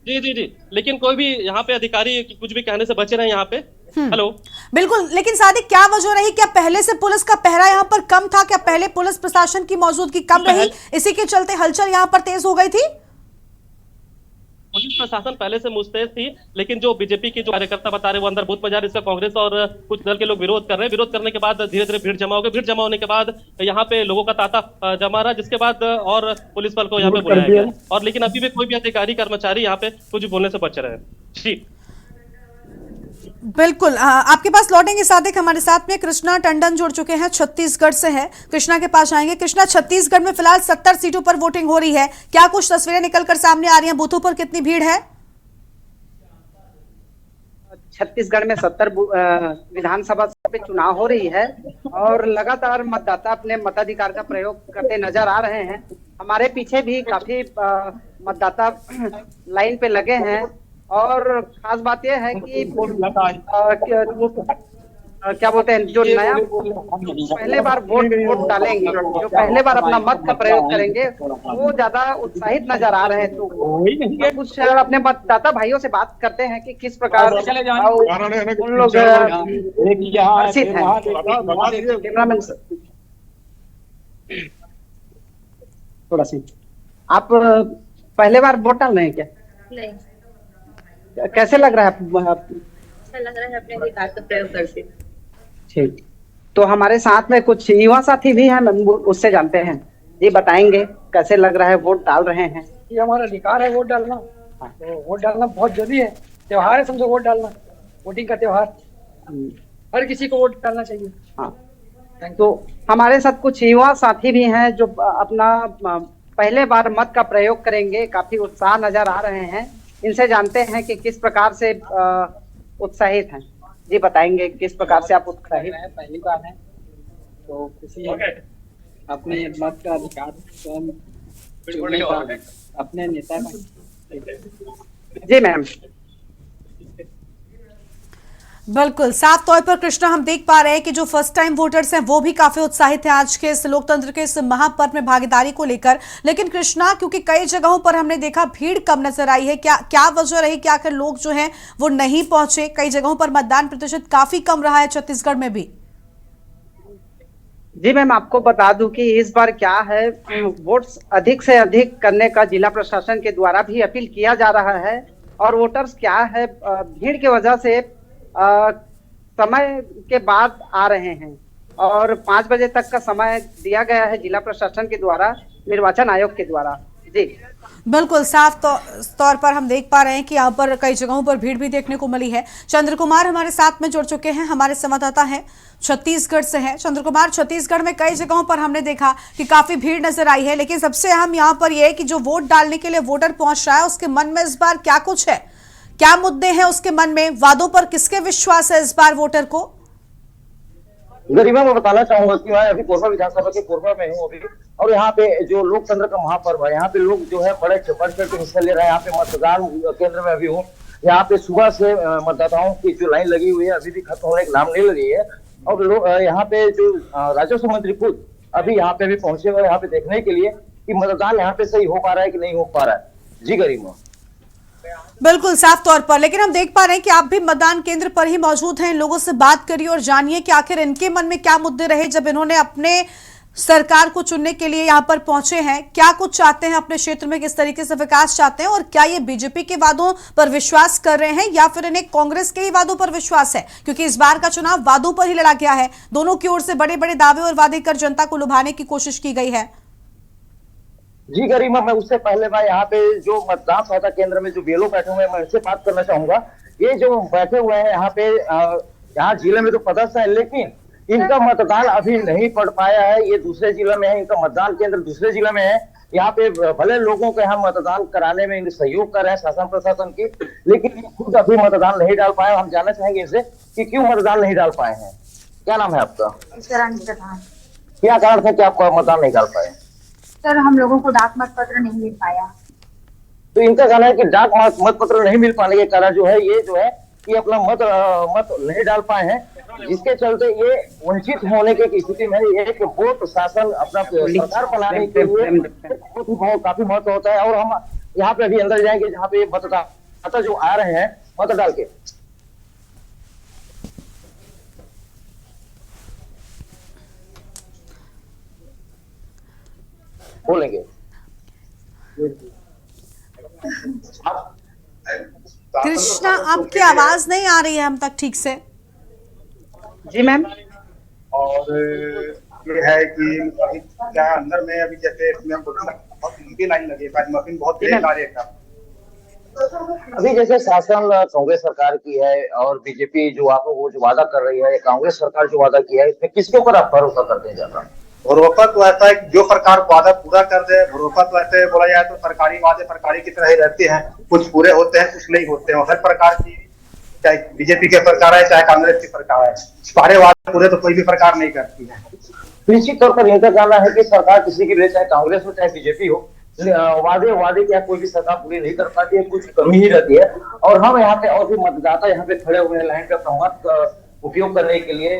जी, लेकिन कोई भी यहाँ पे अधिकारी कुछ भी कहने से बचे रहे यहाँ पे। हेलो, बिल्कुल, लेकिन सादिक क्या वजह रही? क्या पहले से पुलिस का पहरा यहाँ पर कम था? क्या पहले पुलिस प्रशासन की मौजूदगी कम रही, इसी के चलते हलचल यहाँ पर तेज हो गई थी? पुलिस प्रशासन पहले से मुस्तैद थी, लेकिन जो बीजेपी के जो कार्यकर्ता बता रहे वो अंदर बूथ में जा रहे, इसका कांग्रेस और कुछ दल के लोग विरोध कर रहे हैं। विरोध करने के बाद धीरे धीरे भीड़ जमा हो गई। भीड़ जमा होने के बाद यहाँ पे लोगों का तांता जमा रहा, जिसके बाद और पुलिस बल को यहाँ पे बुलाया गया। और लेकिन अभी भी कोई भी अधिकारी कर्मचारी यहाँ पे कुछ बोलने से बच रहे हैं। जी बिल्कुल, आपके पास लौटेंगे सादिक। हमारे साथ में कृष्णा टंडन जुड़ चुके हैं, छत्तीसगढ़ से हैं। कृष्णा के पास आएंगे। कृष्णा, छत्तीसगढ़ में फिलहाल 70 सीटों पर वोटिंग हो रही है, क्या कुछ तस्वीरें निकलकर सामने आ रही हैं? बूथों पर कितनी भीड़ है? छत्तीसगढ़ में 70 विधानसभा पे चुनाव हो रही है और लगातार मतदाता अपने मताधिकार का प्रयोग करते नजर आ रहे हैं। हमारे पीछे भी काफी मतदाता लाइन पे लगे हैं और खास बात यह है कि क्या बोलते हैं, जो नया पहले बार वोट डालेंगे, जो पहले बार अपना मत का प्रयोग करेंगे, वो ज्यादा उत्साहित नजर आ रहे हैं। तो कुछ अपने मतदाता भाइयों से बात करते हैं कि किस प्रकार उन लोग हर्षित हैं। कैमरामैन थोड़ा सी, आप पहले बार वोट डाल रहे हैं क्या? नहीं। कैसे लग रहा है? अच्छा लग रहा है, अपने अधिकार का प्रयोग करके। ठीक, तो हमारे साथ में कुछ युवा साथी भी हैं, उससे जानते हैं। ये बताएंगे कैसे लग रहा है वोट डाल रहे हैं। ये हमारा अधिकार है वोट डालना, तो वोट डालना बहुत जरूरी है। त्योहार है, समझो वोट डालना, वोटिंग का त्योहार, हर किसी को वोट डालना चाहिए। हाँ, तो हमारे साथ कुछ युवा साथी भी हैं जो अपना पहले बार मत का प्रयोग करेंगे, काफी उत्साह नजर आ रहे हैं। इनसे जानते हैं कि किस प्रकार से उत्साहित हैं। जी बताएंगे किस प्रकार से आप उत्साहित हैं? पहली बार है तो किसी अपने मत का अधिकार चुनने का अपने नेता का। जी मैम, बिल्कुल, साफ तौर पर कृष्णा हम देख पा रहे हैं कि जो फर्स्ट टाइम वोटर्स हैं वो भी काफी उत्साहित हैं आज के इस लोकतंत्र के इस महापर्व में भागीदारी को लेकर। लेकिन कृष्णा, क्योंकि कई जगहों पर हमने देखा भीड़ कम नजर आई है, क्या वजह रही कि आखिर लोग जो हैं वो नहीं पहुंचे? कई जगहों पर मतदान प्रतिशत काफी कम रहा है छत्तीसगढ़ में भी। जी मैम, आपको बता दूं कि इस बार क्या है, वोट्स अधिक से अधिक करने का जिला प्रशासन के द्वारा भी अपील किया जा रहा है। और वोटर्स क्या है, भीड़ की वजह से समय के बाद आ रहे हैं और 5 बजे तक का समय दिया गया है जिला प्रशासन के द्वारा, निर्वाचन आयोग के द्वारा। जी बिल्कुल, साफ तौर पर हम देख पा रहे हैं कि यहाँ पर कई जगहों पर भीड़ भी देखने को मिली है। चंद्र कुमार हमारे साथ में जुड़ चुके हैं, हमारे संवाददाता हैं, छत्तीसगढ़ से हैं। चंद्र कुमार, छत्तीसगढ़ में कई जगहों पर हमने देखा कि काफी भीड़ नजर आई है, लेकिन सबसे अहम यहाँ पर यह है कि जो वोट डालने के लिए वोटर पहुंच रहा है उसके मन में इस बार क्या कुछ है, क्या मुद्दे हैं उसके मन में, वादों पर किसके विश्वास है इस बार वोटर को? गरिमा, मैं बताना चाहूंगा कि मैं अभी कोरबा विधानसभा के कोरबा में हूँ अभी, और यहाँ पे जो लोकतंत्र का महापर्व है, यहाँ पे लोग जो है बड़े बढ़ चढ़ के हिस्सा ले रहे हैं। यहाँ पे मतदान केंद्र में अभी हूँ, यहाँ पे सुबह से मतदाताओं की जो लाइन लगी हुई है अभी भी खत्म होने के नाम नहीं लगी है। और लोग यहाँ पे जो राजस्व मंत्री खुद अभी यहाँ पे भी पहुंचे हुए यहाँ पे देखने के लिए कि मतदान यहाँ पे सही हो पा रहा है कि नहीं हो पा रहा है। जी गरिमा, बिल्कुल साफ तौर पर, लेकिन हम देख पा रहे हैं कि आप भी मतदान केंद्र पर ही मौजूद हैं। इन लोगों से बात करिए और जानिए कि आखिर इनके मन में क्या मुद्दे रहे जब इन्होंने अपने सरकार को चुनने के लिए यहाँ पर पहुंचे हैं। क्या कुछ चाहते हैं अपने क्षेत्र में, किस तरीके से विकास चाहते हैं, और क्या ये बीजेपी के वादों पर विश्वास कर रहे हैं या फिर इन्हें कांग्रेस के ही वादों पर विश्वास है? क्योंकि इस बार का चुनाव वादों पर ही लड़ा गया है, दोनों की ओर से बड़े बड़े दावे और वादे कर जनता को लुभाने की कोशिश की गई है। जी गरिमा, मैं उससे पहले मैं यहाँ पे जो मतदान सहायता केंद्र में जो बीएलओ बैठे हुए हैं मैं इनसे बात करना चाहूंगा। ये जो बैठे हुए हैं यहाँ पे, यहाँ जिले में तो पदस्थ है लेकिन इनका मतदान अभी नहीं पड़ पाया है। ये दूसरे जिला में है, इनका मतदान केंद्र दूसरे जिला में है। यहाँ पे भले लोगों के हम मतदान कराने में इनके सहयोग कर रहे हैं शासन प्रशासन की, लेकिन ये खुद अभी मतदान नहीं डाल पाए। हम जानना चाहेंगे इनसे कि क्यों मतदान नहीं डाल पाए हैं। क्या नाम है आपका? क्या कारण था कि आप मतदान नहीं डाल पाए? सर, हम लोगों को डाक मत पत्र नहीं मिल पाया। तो इनका कहना है कि डाक मत पत्र नहीं मिल पाने के कारण जो है ये जो है कि अपना मत नहीं डाल पाए हैं, जिसके चलते ये वंचित होने की स्थिति में है। एक वोट शासन अपना सरकार बनाने के लिए काफी महत्व होता है। और हम यहाँ पे अभी अंदर जाएंगे जहाँ पे मतदाता जो आ रहे हैं मत डाल के। बोलेंगे कृष्णा, आपकी आवाज नहीं आ रही है हम तक ठीक से। जी मैम, और ये है कि अभी क्या अंदर में अभी जैसे बहुत लंबी लाइन लगी है, मशीन बहुत देर आ रही है। अभी जैसे शासन कांग्रेस सरकार की है और बीजेपी जो आपको वो जो वादा कर रही है, कांग्रेस सरकार जो वादा किया है, इसमें किसके ऊपर आप भरोसा करते हैं ज्यादा? भरोसा तो ऐसा है कि जो सरकार वादा पूरा कर दे। भरोसा तो ऐसे बोला जाए तो सरकारी वादे सरकारी की तरह ही रहते हैं, कुछ पूरे होते हैं कुछ नहीं होते हैं। हर प्रकार की, चाहे बीजेपी की सरकार है चाहे कांग्रेस की सरकार है, सारे वादे पूरे तो कोई भी सरकार नहीं करती है। निश्चित तौर पर इनका कहना है कि सरकार किसी की भी, चाहे कांग्रेस हो चाहे बीजेपी हो, वादे क्या कोई भी सरकार पूरी नहीं कर पाती है, कुछ कमी ही रहती है। और हम यहाँ पे और भी मतदाता यहाँ पे खड़े हुए हैं लाइन पे अपना मत उपयोग करने के लिए,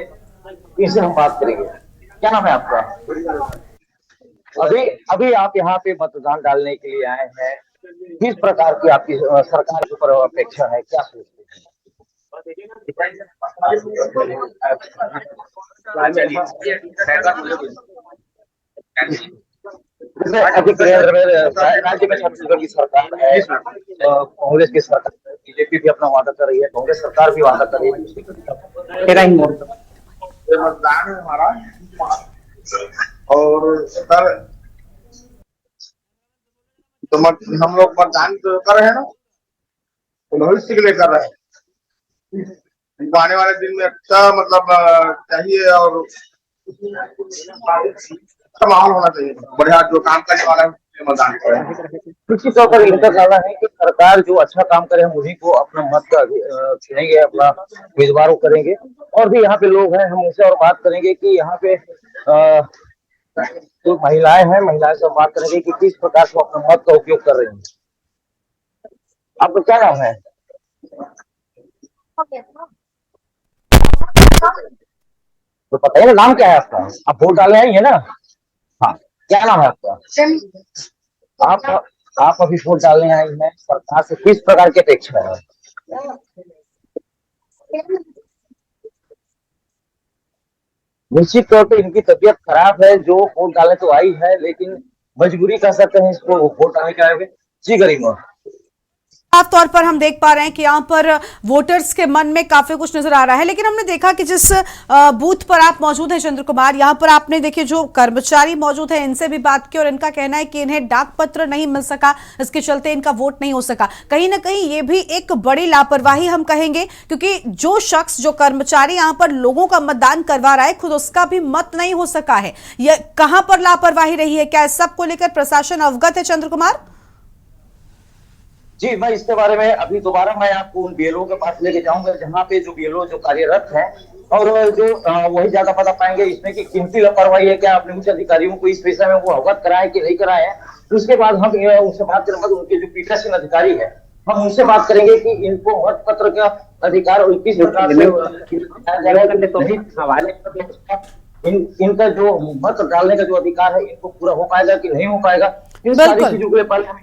इनसे हम बात करेंगे। क्या नाम है आपका? अभी आप यहाँ पे मतदान डालने के लिए आए हैं, किस प्रकार की आपकी सरकार के ऊपर अपेक्षा है, क्या सोचते हैं? अभी राज्य में छत्तीसगढ़ की सरकार है, कांग्रेस की सरकार है, बीजेपी भी अपना वादा कर रही है, कांग्रेस सरकार भी वादा कर रही है। मतदान है हमारा, और सर तो हम लोग मतदान तो कर रहे हैं ना, तो भविष्य के लिए कर रहे हैं। आने वाले दिन में अच्छा मतलब चाहिए और अच्छा माहौल होना चाहिए, बढ़िया जो काम करने वाला है मतदान करें। निश्चित तौर पर इनका कहना है कि सरकार जो अच्छा काम करे हम उन्हीं को अपना मत चुनेंगे, अपना उम्मीदवारों करेंगे। और भी यहाँ पे लोग हैं, हम उनसे और बात करेंगे कि यहाँ पे जो महिलाएं हैं, महिलाएं से बात करेंगे कि किस प्रकार से अपना मत का उपयोग कर रही हैं। आपका क्या नाम है? तो बताइए ना, नाम क्या है आपका? आप वोट डालने आई है ना? हाँ, क्या नाम है आपका? आप अभी वोट डालने आई हैं, सरकार से किस प्रकार की अपेक्षा है? निश्चित तौर पे इनकी तबीयत खराब है, जो वोट डालने तो आई है, लेकिन मजबूरी कह सकते हैं इसको, वोट डालने के आए। जी गरिमा। साफ तौर पर हम देख पा रहे हैं कि यहाँ पर वोटर्स के मन में काफी कुछ नजर आ रहा है, लेकिन हमने देखा कि जिस बूथ पर आप मौजूद हैं चंद्र कुमार, यहाँ पर आपने देखिए जो कर्मचारी मौजूद है इनसे भी बात की और इनका कहना है कि इन्हें डाक पत्र नहीं मिल सका, इसके चलते इनका वोट नहीं हो सका। कहीं ना कहीं ये भी एक बड़ी लापरवाही हम कहेंगे, क्योंकि जो शख्स जो कर्मचारी यहाँ पर लोगों का मतदान करवा रहा है खुद उसका भी मत नहीं हो सका है। यह कहां पर लापरवाही रही है? क्या इस सब को लेकर प्रशासन अवगत है चंद्र कुमार? जी, मैं इसके बारे में अभी दोबारा मैं आपको उन बीएलओ के पास लेके जाऊंगा, जहाँ पे जो बीएलओ जो कार्यरत हैं, और जो वही ज्यादा बता पाएंगे इसमें कि कीमती लापरवाही है क्या, अपने उच्च अधिकारियों को इस विषय में वो अवगत कराए कि नहीं कराए हैं। उसके बाद हम उनसे बात करेंगे, उनके जो पीठासीन अधिकारी है हम उनसे बात करेंगे कि इनको मत पत्र का अधिकार और किस प्रकार से हवाले इनका जो मत डालने का जो अधिकार है इनको पूरा हो पाएगा कि नहीं हो पाएगा। इन सारी चीजों के लिए पहले हम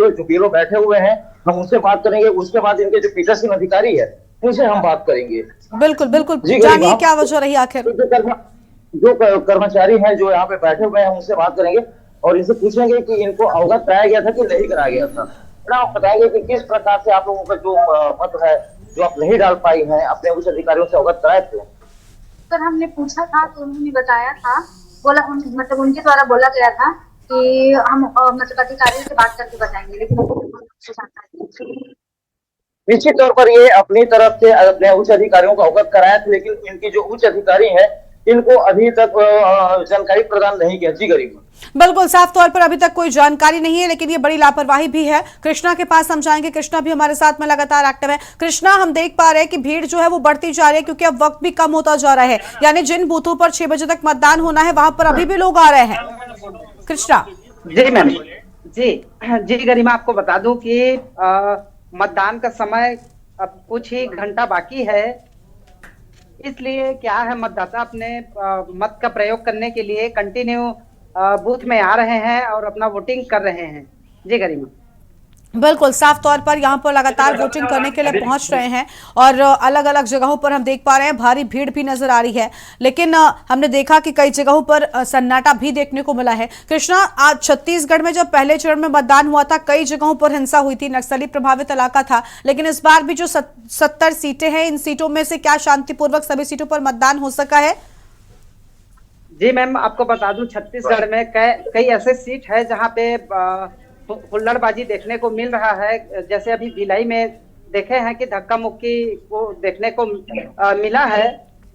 जो बीएलओ बैठे हुए हैं हम उनसे बात करेंगे, उसके बाद इनके जो पीठासीन अधिकारी है उनसे हम बात करेंगे। बिल्कुल बिल्कुल, जानिए क्या वजह रही आखिर। जो कर्मचारी हैं जो यहाँ पे बैठे हुए हैं उनसे बात करेंगे और इनसे पूछेंगे कि इनको अवगत कराया गया था कि नहीं कराया गया था। आप बताएंगे कि किस प्रकार से आप लोगों का जो मत है जो आप नहीं डाल पाई हैं अपने उच्च अधिकारियों से अवगत कराए थे? सर हमने पूछा था तो उन्होंने बताया था, बोला मतलब उनके द्वारा बोला गया था कि हम मतलब अधिकारियों से बात करके बताएंगे, लेकिन निश्चित तौर पर ये अपनी तरफ से अपने उच्च अधिकारियों को अवगत कराया था, लेकिन इनकी जो उच्च अधिकारी है इनको अभी तक जानकारी प्रदान नहीं किया। जी गरीब, बिल्कुल साफ तौर पर अभी तक कोई जानकारी नहीं है, लेकिन ये बड़ी लापरवाही भी है। कृष्णा के पास हम जाएंगे, कृष्णा भी हमारे साथ में लगातार एक्टिव है। कृष्णा, हम देख पा रहे हैं कि भीड़ जो है वो बढ़ती जा रही है, क्योंकि अब वक्त भी कम होता जा रहा है, यानी जिन बूथों पर 6 बजे तक मतदान होना है वहां पर अभी भी लोग आ रहे हैं। कृष्णा। जी मैम, जी गरिमा, आपको बता दूं कि मतदान का समय अब कुछ ही घंटा बाकी है, इसलिए क्या है मतदाता अपने मत का प्रयोग करने के लिए कंटिन्यू बूथ में आ रहे हैं और अपना वोटिंग कर रहे हैं। जी गरिमा, बिल्कुल साफ तौर पर यहाँ पर लगातार वोटिंग करने के लिए पहुंच रहे हैं और अलग अलग जगहों पर हम देख पा रहे हैं भारी भीड़ भी नजर आ रही है, लेकिन हमने देखा कि कई जगहों पर सन्नाटा भी देखने को मिला है। कृष्णा, आज छत्तीसगढ़ में जब पहले चरण में मतदान हुआ था कई जगहों पर हिंसा हुई थी, नक्सली प्रभावित इलाका था, लेकिन इस बार भी जो 70 सीटें हैं इन सीटों में से क्या शांतिपूर्वक सभी सीटों पर मतदान हो सका है? जी मैम, आपको बता दूं छत्तीसगढ़ में कई ऐसे सीट है जहाँ पे हुल्लड़बाजी देखने को मिल रहा है। जैसे अभी भिलाई में देखे हैं कि धक्का मुक्की को देखने को मिला है,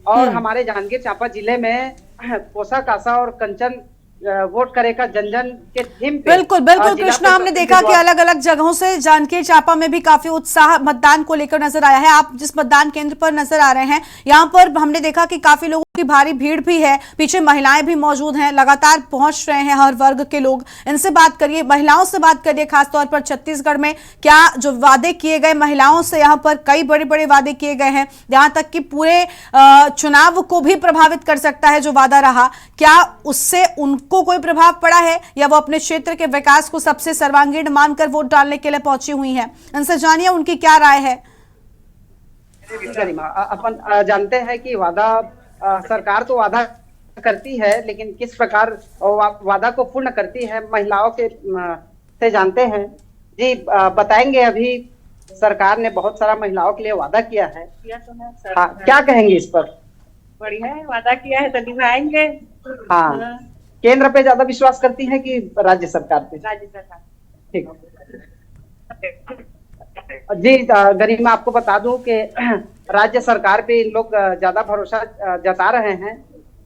और हमारे जांजगीर चांपा जिले में कोसा कासा और कंचन वोट करेगा जनजन के थीम पे। बिल्कुल बिल्कुल कृष्णा, हमने देखा कि अलग अलग जगहों से जांजगीर चांपा में भी काफी उत्साह मतदान को लेकर नजर आया है। आप जिस मतदान केंद्र पर नजर आ रहे हैं यहाँ पर हमने देखा कि काफी लोगों की भारी भीड़ भी है, पीछे महिलाएं भी मौजूद हैं, लगातार पहुंच रहे हैं हर वर्ग के लोग। इनसे बात करिए, महिलाओं से बात करिए, खासतौर पर छत्तीसगढ़ में क्या जो वादे किए गए महिलाओं से, यहाँ पर कई बड़े बड़े वादे किए गए हैं, यहाँ तक कि पूरे चुनाव को भी प्रभावित कर सकता है जो वादा रहा, क्या उससे उनको कोई प्रभाव पड़ा है या वो अपने क्षेत्र के विकास को सबसे सर्वांगीण मानकर वोट डालने के लिए पहुंची हुई हैं? इनसे जानिए उनकी क्या राय है। अपन जानते हैं कि वादा सरकार तो वादा करती है, लेकिन किस प्रकार वादा को पूर्ण करती है महिलाओं के से जानते हैं। जी बताएंगे, अभी सरकार ने बहुत सारा महिलाओं के लिए वादा किया है, क्या कहेंगे इस पर? बढ़िया है, वादा किया है तो निभाएंगे। हाँ, केंद्र पे ज्यादा विश्वास करती है कि राज्य सरकार पे? राज्य सरकार। ठीक जी गरिमा, आपको बता दूं कि राज्य सरकार पे इन लोग ज्यादा भरोसा जता रहे हैं।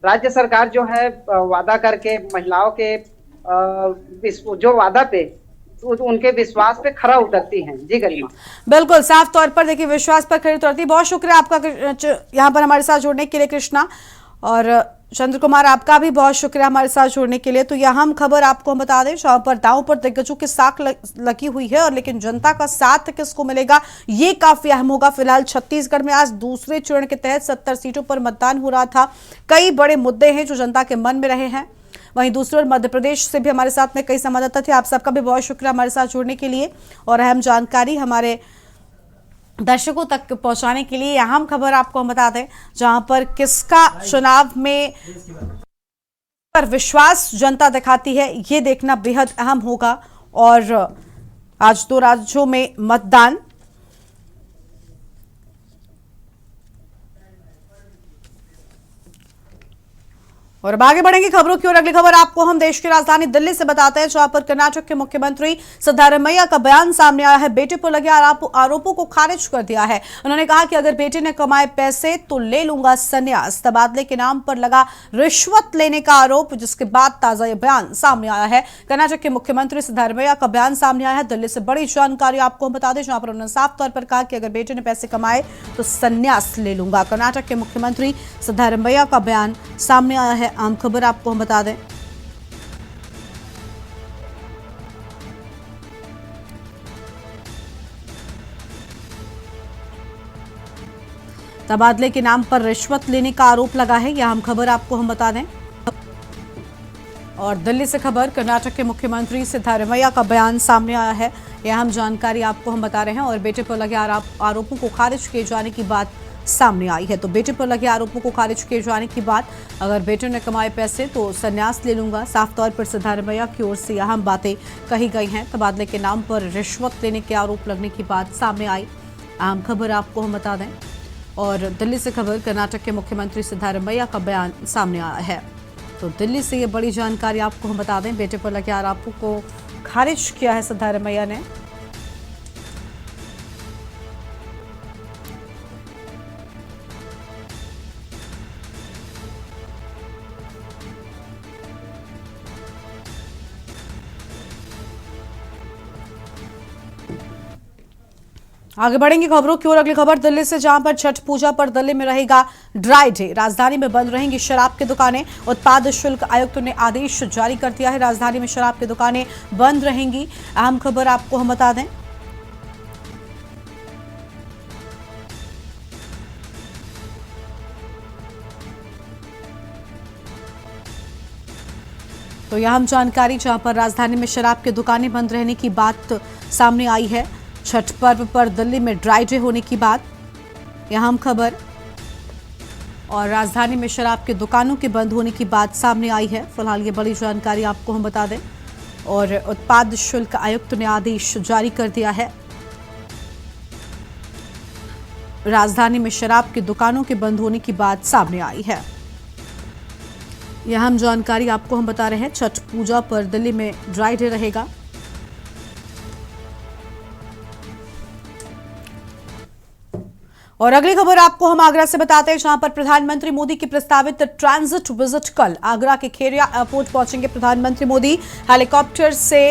राज्य सरकार जो है वादा करके महिलाओं के जो वादा पे उनके विश्वास पे खरा उतरती हैं। जी गरिमा, बिल्कुल साफ तौर पर देखिए विश्वास पर खरी उतरती। बहुत शुक्रिया आपका यहाँ पर हमारे साथ जुड़ने के लिए कृष्णा, और चंद्र कुमार आपका भी बहुत शुक्रिया हमारे साथ जुड़ने के लिए। तो यह हम खबर आपको हम बता दें, जहां पर दांव पर दिग्गजों की साख लगी हुई है, और लेकिन जनता का साथ किसको मिलेगा ये काफी अहम होगा। फिलहाल छत्तीसगढ़ में आज दूसरे चरण के तहत 70 सीटों पर मतदान हो रहा था। कई बड़े मुद्दे हैं जो जनता के मन में रहे हैं। वहीं दूसरी ओर मध्य प्रदेश से भी हमारे साथ में कई संवाददाता थे। आप सबका भी बहुत शुक्रिया हमारे साथ जुड़ने के लिए, और अहम जानकारी हमारे दर्शकों तक पहुंचाने के लिए अहम खबर आपको हम बता दें, जहां पर किसका चुनाव में पर विश्वास जनता दिखाती है, ये देखना बेहद अहम होगा। और आज 2 राज्यों में मतदान। और अब आगे बढ़ेंगे खबरों की ओर। अगली खबर आपको हम देश की राजधानी दिल्ली से बताते हैं, जहां पर कर्नाटक के मुख्यमंत्री सिद्धारमैया का बयान सामने आया है। बेटे पर लगे आरोपों को खारिज कर दिया है। उन्होंने कहा कि अगर बेटे ने कमाए पैसे तो ले लूंगा संन्यास। तबादले के नाम पर लगा रिश्वत लेने का आरोप, जिसके बाद ताजा ये बयान सामने आया है। कर्नाटक के मुख्यमंत्री सिद्धारमैया का बयान सामने आया है। दिल्ली से बड़ी जानकारी आपको हम बता दें, जहां पर उन्होंने साफ तौर पर कहा कि अगर बेटे ने पैसे कमाए तो संन्यास ले लूंगा। कर्नाटक के मुख्यमंत्री सिद्धारमैया का बयान सामने आया है। आम खबर आपको हम बता दें, तबादले के नाम पर रिश्वत लेने का आरोप लगा है। यह आम खबर आपको हम बता दें। और दिल्ली से खबर, कर्नाटक के मुख्यमंत्री सिद्धारमैया का बयान सामने आया है। यह अहम जानकारी आपको हम बता रहे हैं। और बेटे पर लगे आरोपों को खारिज किए जाने की बात सामने आई है। तो बेटे पर लगे आरोपों को खारिज किए जाने की बात, अगर बेटे ने कमाए पैसे तो संन्यास ले लूंगा। साफ तौर पर सिद्धारमैया की ओर से अहम बातें कही गई हैं। तबादले के नाम पर रिश्वत लेने के आरोप लगने की बात सामने आई। अहम खबर आपको हम बता दें। और दिल्ली से खबर, कर्नाटक के मुख्यमंत्री सिद्धारमैया का बयान सामने आया है। तो दिल्ली से ये बड़ी जानकारी आपको हम बता दें, बेटे पर लगे आरोपों को खारिज किया है सिद्धारमैया ने। आगे बढ़ेंगे खबरों की ओर। अगली खबर दिल्ली से, जहां पर छठ पूजा पर दिल्ली में रहेगा ड्राई डे। राजधानी में बंद रहेंगी शराब की दुकानें। उत्पाद शुल्क आयुक्त ने आदेश जारी कर दिया है। राजधानी में शराब की दुकानें बंद रहेंगी। अहम खबर आपको हम बता दें। तो यह अहम जानकारी, जहां पर राजधानी में शराब की दुकानें बंद रहने की बात सामने आई है। छठ पर्व पर दिल्ली में ड्राई डे होने की बात, यह अहम खबर। और राजधानी में शराब की दुकानों के बंद होने की बात सामने आई है। फिलहाल ये बड़ी जानकारी आपको हम बता दें। और उत्पाद शुल्क आयुक्त ने आदेश जारी कर दिया है। राजधानी में शराब की दुकानों के बंद होने की बात सामने आई है। यह अहम जानकारी आपको हम बता रहे हैं। छठ पूजा पर दिल्ली में ड्राई डे रहेगा। और अगली खबर आपको हम आगरा से बताते हैं, जहां पर प्रधानमंत्री मोदी की प्रस्तावित ट्रांजिट विजिट कल। आगरा के खेरिया एयरपोर्ट पहुंचेंगे प्रधानमंत्री मोदी। हेलीकॉप्टर से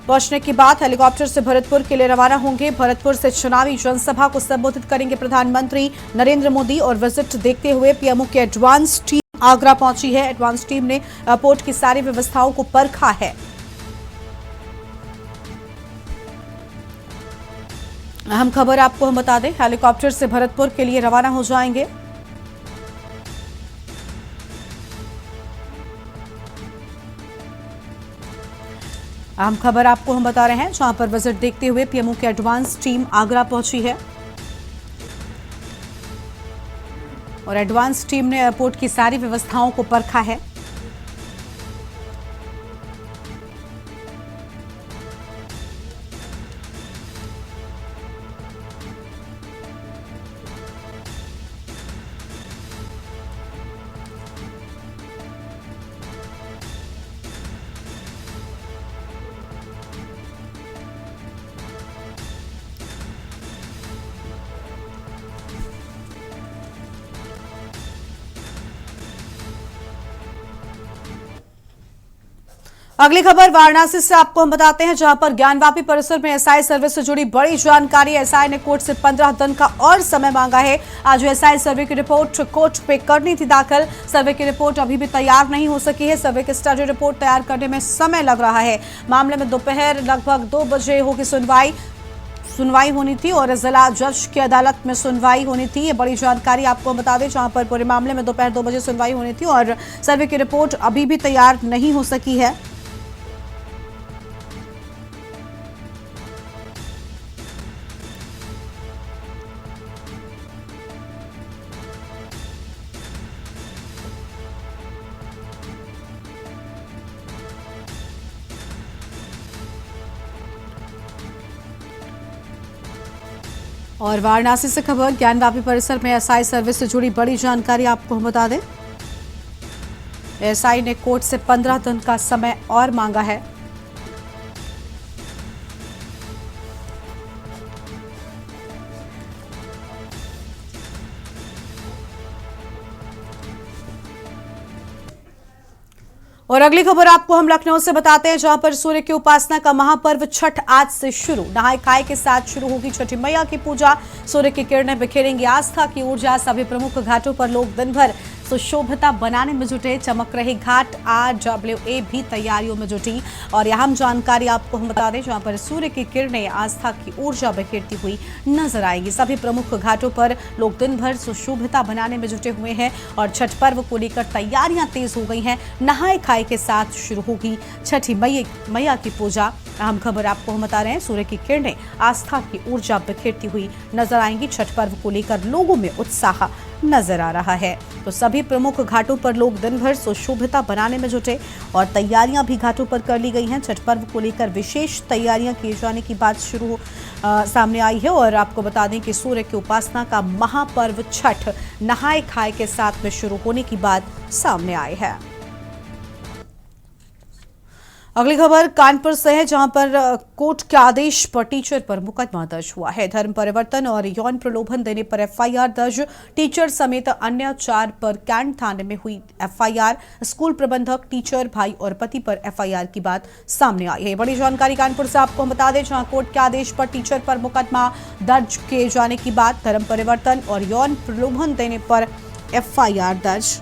पहुंचने के बाद हेलीकॉप्टर से भरतपुर के लिए रवाना होंगे। भरतपुर से चुनावी जनसभा को संबोधित करेंगे प्रधानमंत्री नरेंद्र मोदी। और विजिट देखते हुए पीएमओ की एडवांस टीम आगरा पहुंची है। एडवांस टीम ने एयरपोर्ट की सारी व्यवस्थाओं को परखा है। अहम खबर आपको हम बता दें, हेलीकॉप्टर से भरतपुर के लिए रवाना हो जाएंगे। अहम खबर आपको हम बता रहे हैं, जहां पर विजिट देखते हुए पीएमओ की एडवांस टीम आगरा पहुंची है। और एडवांस टीम ने एयरपोर्ट की सारी व्यवस्थाओं को परखा है। अगली खबर वाराणसी से आपको हम बताते हैं, जहां पर ज्ञानवापी परिसर में एसआई सर्वे से जुड़ी बड़ी जानकारी। एसआई ने कोर्ट से 15 दिन का और समय मांगा है। आज एसआई सर्वे की रिपोर्ट कोर्ट पे करनी थी दाखिल। सर्वे की रिपोर्ट अभी भी तैयार नहीं हो सकी है। सर्वे की स्टडी रिपोर्ट तैयार करने में समय लग रहा है। मामले में दोपहर लगभग 2 बजे होगी सुनवाई होनी थी और जिला जज की अदालत में सुनवाई होनी थी। ये बड़ी जानकारी आपको बता दें, जहां पर पूरे मामले में दोपहर 2 बजे सुनवाई होनी थी और सर्वे की रिपोर्ट अभी भी तैयार नहीं हो सकी है। और वाराणसी से खबर, ज्ञानवापी परिसर में एसआई सर्विस से जुड़ी बड़ी जानकारी आपको हम बता दें। एसआई ने कोर्ट से 15 दिन का समय और मांगा है। और अगली खबर आपको हम लखनऊ से बताते हैं, जहां पर सूर्य की उपासना का महापर्व छठ आज से शुरू। नहाय खाए के साथ शुरू होगी छठी मैया की पूजा। सूर्य की किरणें बिखेरेंगी आस्था की ऊर्जा। सभी प्रमुख घाटों पर लोग दिन भर सुशोभिता बनाने में जुटे। चमक रहे घाट। RWA भी तैयारियों में जुटी। और अहम जानकारी आपको हम बता दें, जहां पर सूर्य की किरणें आस्था की ऊर्जा बिखेरती हुई नजर आएंगी। सभी प्रमुख घाटों पर लोग दिन भर सुशोभिता बनाने में जुटे हुए हैं और छठ पर्व को लेकर तैयारियां तेज हो गई हैं। नहाय खाए के साथ शुरू होगी छठी मैया की पूजा। अहम खबर आपको हम बता रहे हैं, सूर्य की किरणें आस्था की ऊर्जा बिखेरती हुई नजर आएंगी। छठ पर्व को लेकर लोगों में उत्साह नजर आ रहा है। तो सभी प्रमुख घाटों पर लोग दिन भर सुशोभिता बनाने में जुटे और तैयारियां भी घाटों पर कर ली गई हैं। छठ पर्व को लेकर विशेष तैयारियां किए जाने की बात सामने आई है। और आपको बता दें कि सूर्य की उपासना का महापर्व छठ नहाय खाए के साथ में शुरू होने की बात सामने आई है। अगली खबर कानपुर से है, जहां पर कोर्ट के आदेश पर टीचर पर मुकदमा दर्ज हुआ है। धर्म परिवर्तन और यौन प्रलोभन देने पर FIR दर्ज। टीचर समेत अन्य 4 पर कैंट थाने में हुई FIR। स्कूल प्रबंधक, टीचर, भाई और पति पर FIR की बात सामने आई है। बड़ी जानकारी कानपुर से आपको हम बता दें, जहां कोर्ट के आदेश पर टीचर पर मुकदमा दर्ज किए जाने की बात। धर्म परिवर्तन और यौन प्रलोभन देने पर FIR दर्ज।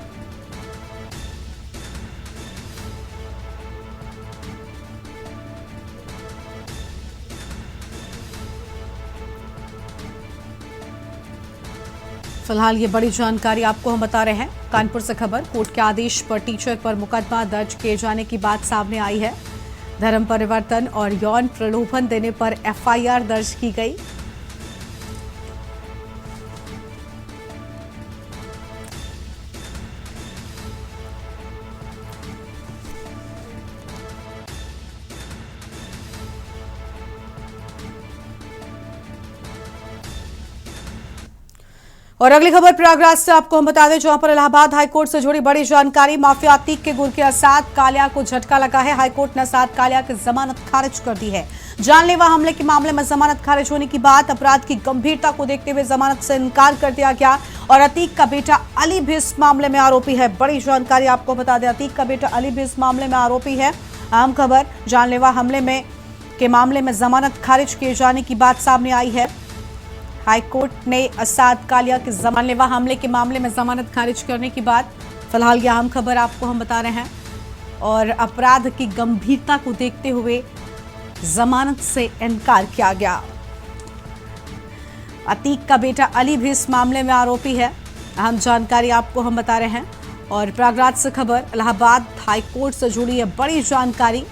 फिलहाल ये बड़ी जानकारी आपको हम बता रहे हैं। कानपुर से खबर, कोर्ट के आदेश पर टीचर पर मुकदमा दर्ज किए जाने की बात सामने आई है। धर्म परिवर्तन और यौन प्रलोभन देने पर FIR दर्ज की गई। और अगली खबर प्रयागराज से आपको हम बता दें, जहां पर इलाहाबाद हाईकोर्ट से जुड़ी बड़ी जानकारी। माफिया अतीक के गुर के असाद कालिया को झटका लगा है। हाईकोर्ट ने असाद कालिया की जमानत खारिज कर दी है। जानलेवा हमले के मामले में जमानत खारिज होने की बात। अपराध की गंभीरता को देखते हुए जमानत से इनकार कर दिया गया। और अतीक का बेटा अली भी इस मामले में आरोपी है। बड़ी जानकारी आपको बता दें, अतीक का बेटा अली भी इस मामले में आरोपी है। अहम खबर, जानलेवा हमले के मामले में जमानत खारिज किए जाने की बात सामने आई है। हाईकोर्ट ने असाद कालिया के जानलेवा हमले के मामले में जमानत खारिज करने की बात। फिलहाल यह अहम खबर आपको हम बता रहे हैं। और अपराध की गंभीरता को देखते हुए जमानत से इनकार किया गया। अतीक का बेटा अली भी इस मामले में आरोपी है। अहम जानकारी आपको हम बता रहे हैं। और प्रयागराज से खबर, इलाहाबाद हाईकोर्ट से जुड़ी है बड़ी जानकारी।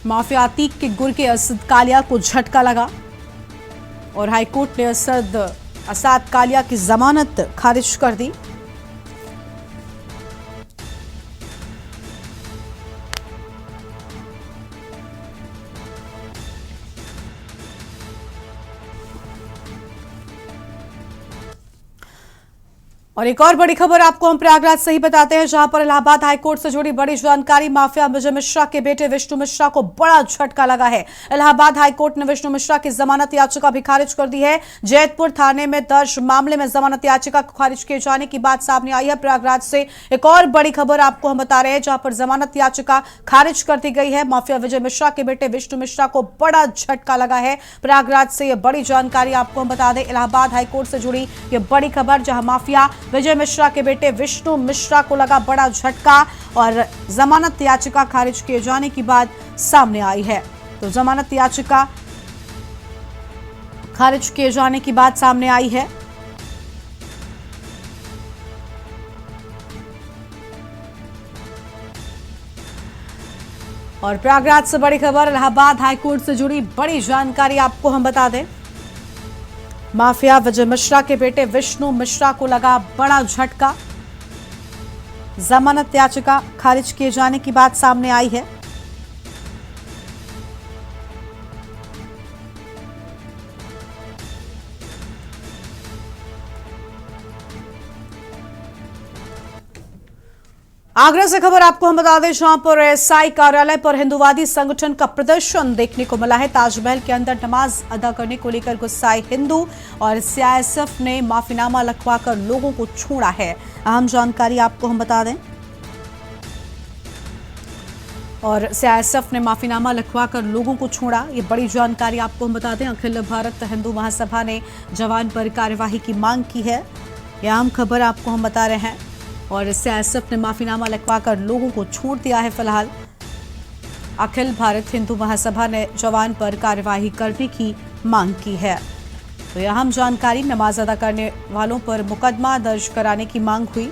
माफिया अतीक के गुर के असद कालिया को झटका लगा और हाईकोर्ट ने असाद कालिया की जमानत खारिज कर दी। और एक और बड़ी खबर आपको हम प्रयागराज से ही बताते हैं, जहां पर इलाहाबाद हाईकोर्ट से जुड़ी बड़ी जानकारी। माफिया विजय मिश्रा के बेटे विष्णु मिश्रा को बड़ा झटका लगा है। इलाहाबाद हाईकोर्ट ने विष्णु मिश्रा की जमानत याचिका भी खारिज कर दी है। जैतपुर थाने में दर्ज मामले में जमानत याचिका को खारिज किए जाने की बात सामने आई है। प्रयागराज से एक और बड़ी खबर आपको हम बता रहे हैं, जहां पर जमानत याचिका खारिज कर दी गई है। माफिया विजय मिश्रा के बेटे विष्णु मिश्रा को बड़ा झटका लगा है। प्रयागराज से यह बड़ी जानकारी आपको हम बता दें, इलाहाबाद हाईकोर्ट से जुड़ी यह बड़ी खबर, जहां माफिया विजय मिश्रा के बेटे विष्णु मिश्रा को लगा बड़ा झटका और जमानत याचिका खारिज किए जाने की बात सामने आई है। तो जमानत याचिका खारिज किए जाने की बात सामने आई है। और प्रयागराज से बड़ी खबर, इलाहाबाद हाईकोर्ट से जुड़ी बड़ी जानकारी आपको हम बता दें। माफिया विजय मिश्रा के बेटे विष्णु मिश्रा को लगा बड़ा झटका। जमानत याचिका खारिज किए जाने की बात सामने आई है। आगरा से खबर आपको हम बता दें, जहां पर एसआई कार्यालय पर हिंदूवादी संगठन का प्रदर्शन देखने को मिला है। ताजमहल के अंदर नमाज अदा करने को लेकर गुस्साए हिंदू और सीआईएसएफ ने माफीनामा लिखवाकर लोगों को छोड़ा है। अहम जानकारी आपको हम बता दें, और सीआईएसएफ ने माफीनामा लिखवाकर लोगों को छोड़ा, ये बड़ी जानकारी आपको हम बता दें। अखिल भारत हिंदू महासभा ने जवान पर कार्यवाही की मांग की है, यह अहम खबर आपको हम बता रहे हैं। और सीआईएसएफ ने माफीनामा लिखवाकर लोगों को छोड़ दिया है। फिलहाल अखिल भारत हिंदू महासभा ने जवान पर कार्यवाही करने की मांग की है। तो यह अहम जानकारी, नमाज अदा करने वालों पर मुकदमा दर्ज कराने की मांग हुई।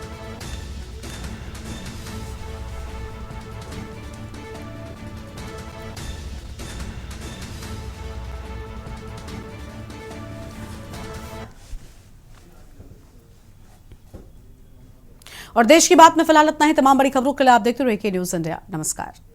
और देश की बात में फिलहाल इतना ही। तमाम बड़ी खबरों के लिए आप देखते रहिए के न्यूज़ इंडिया। नमस्कार।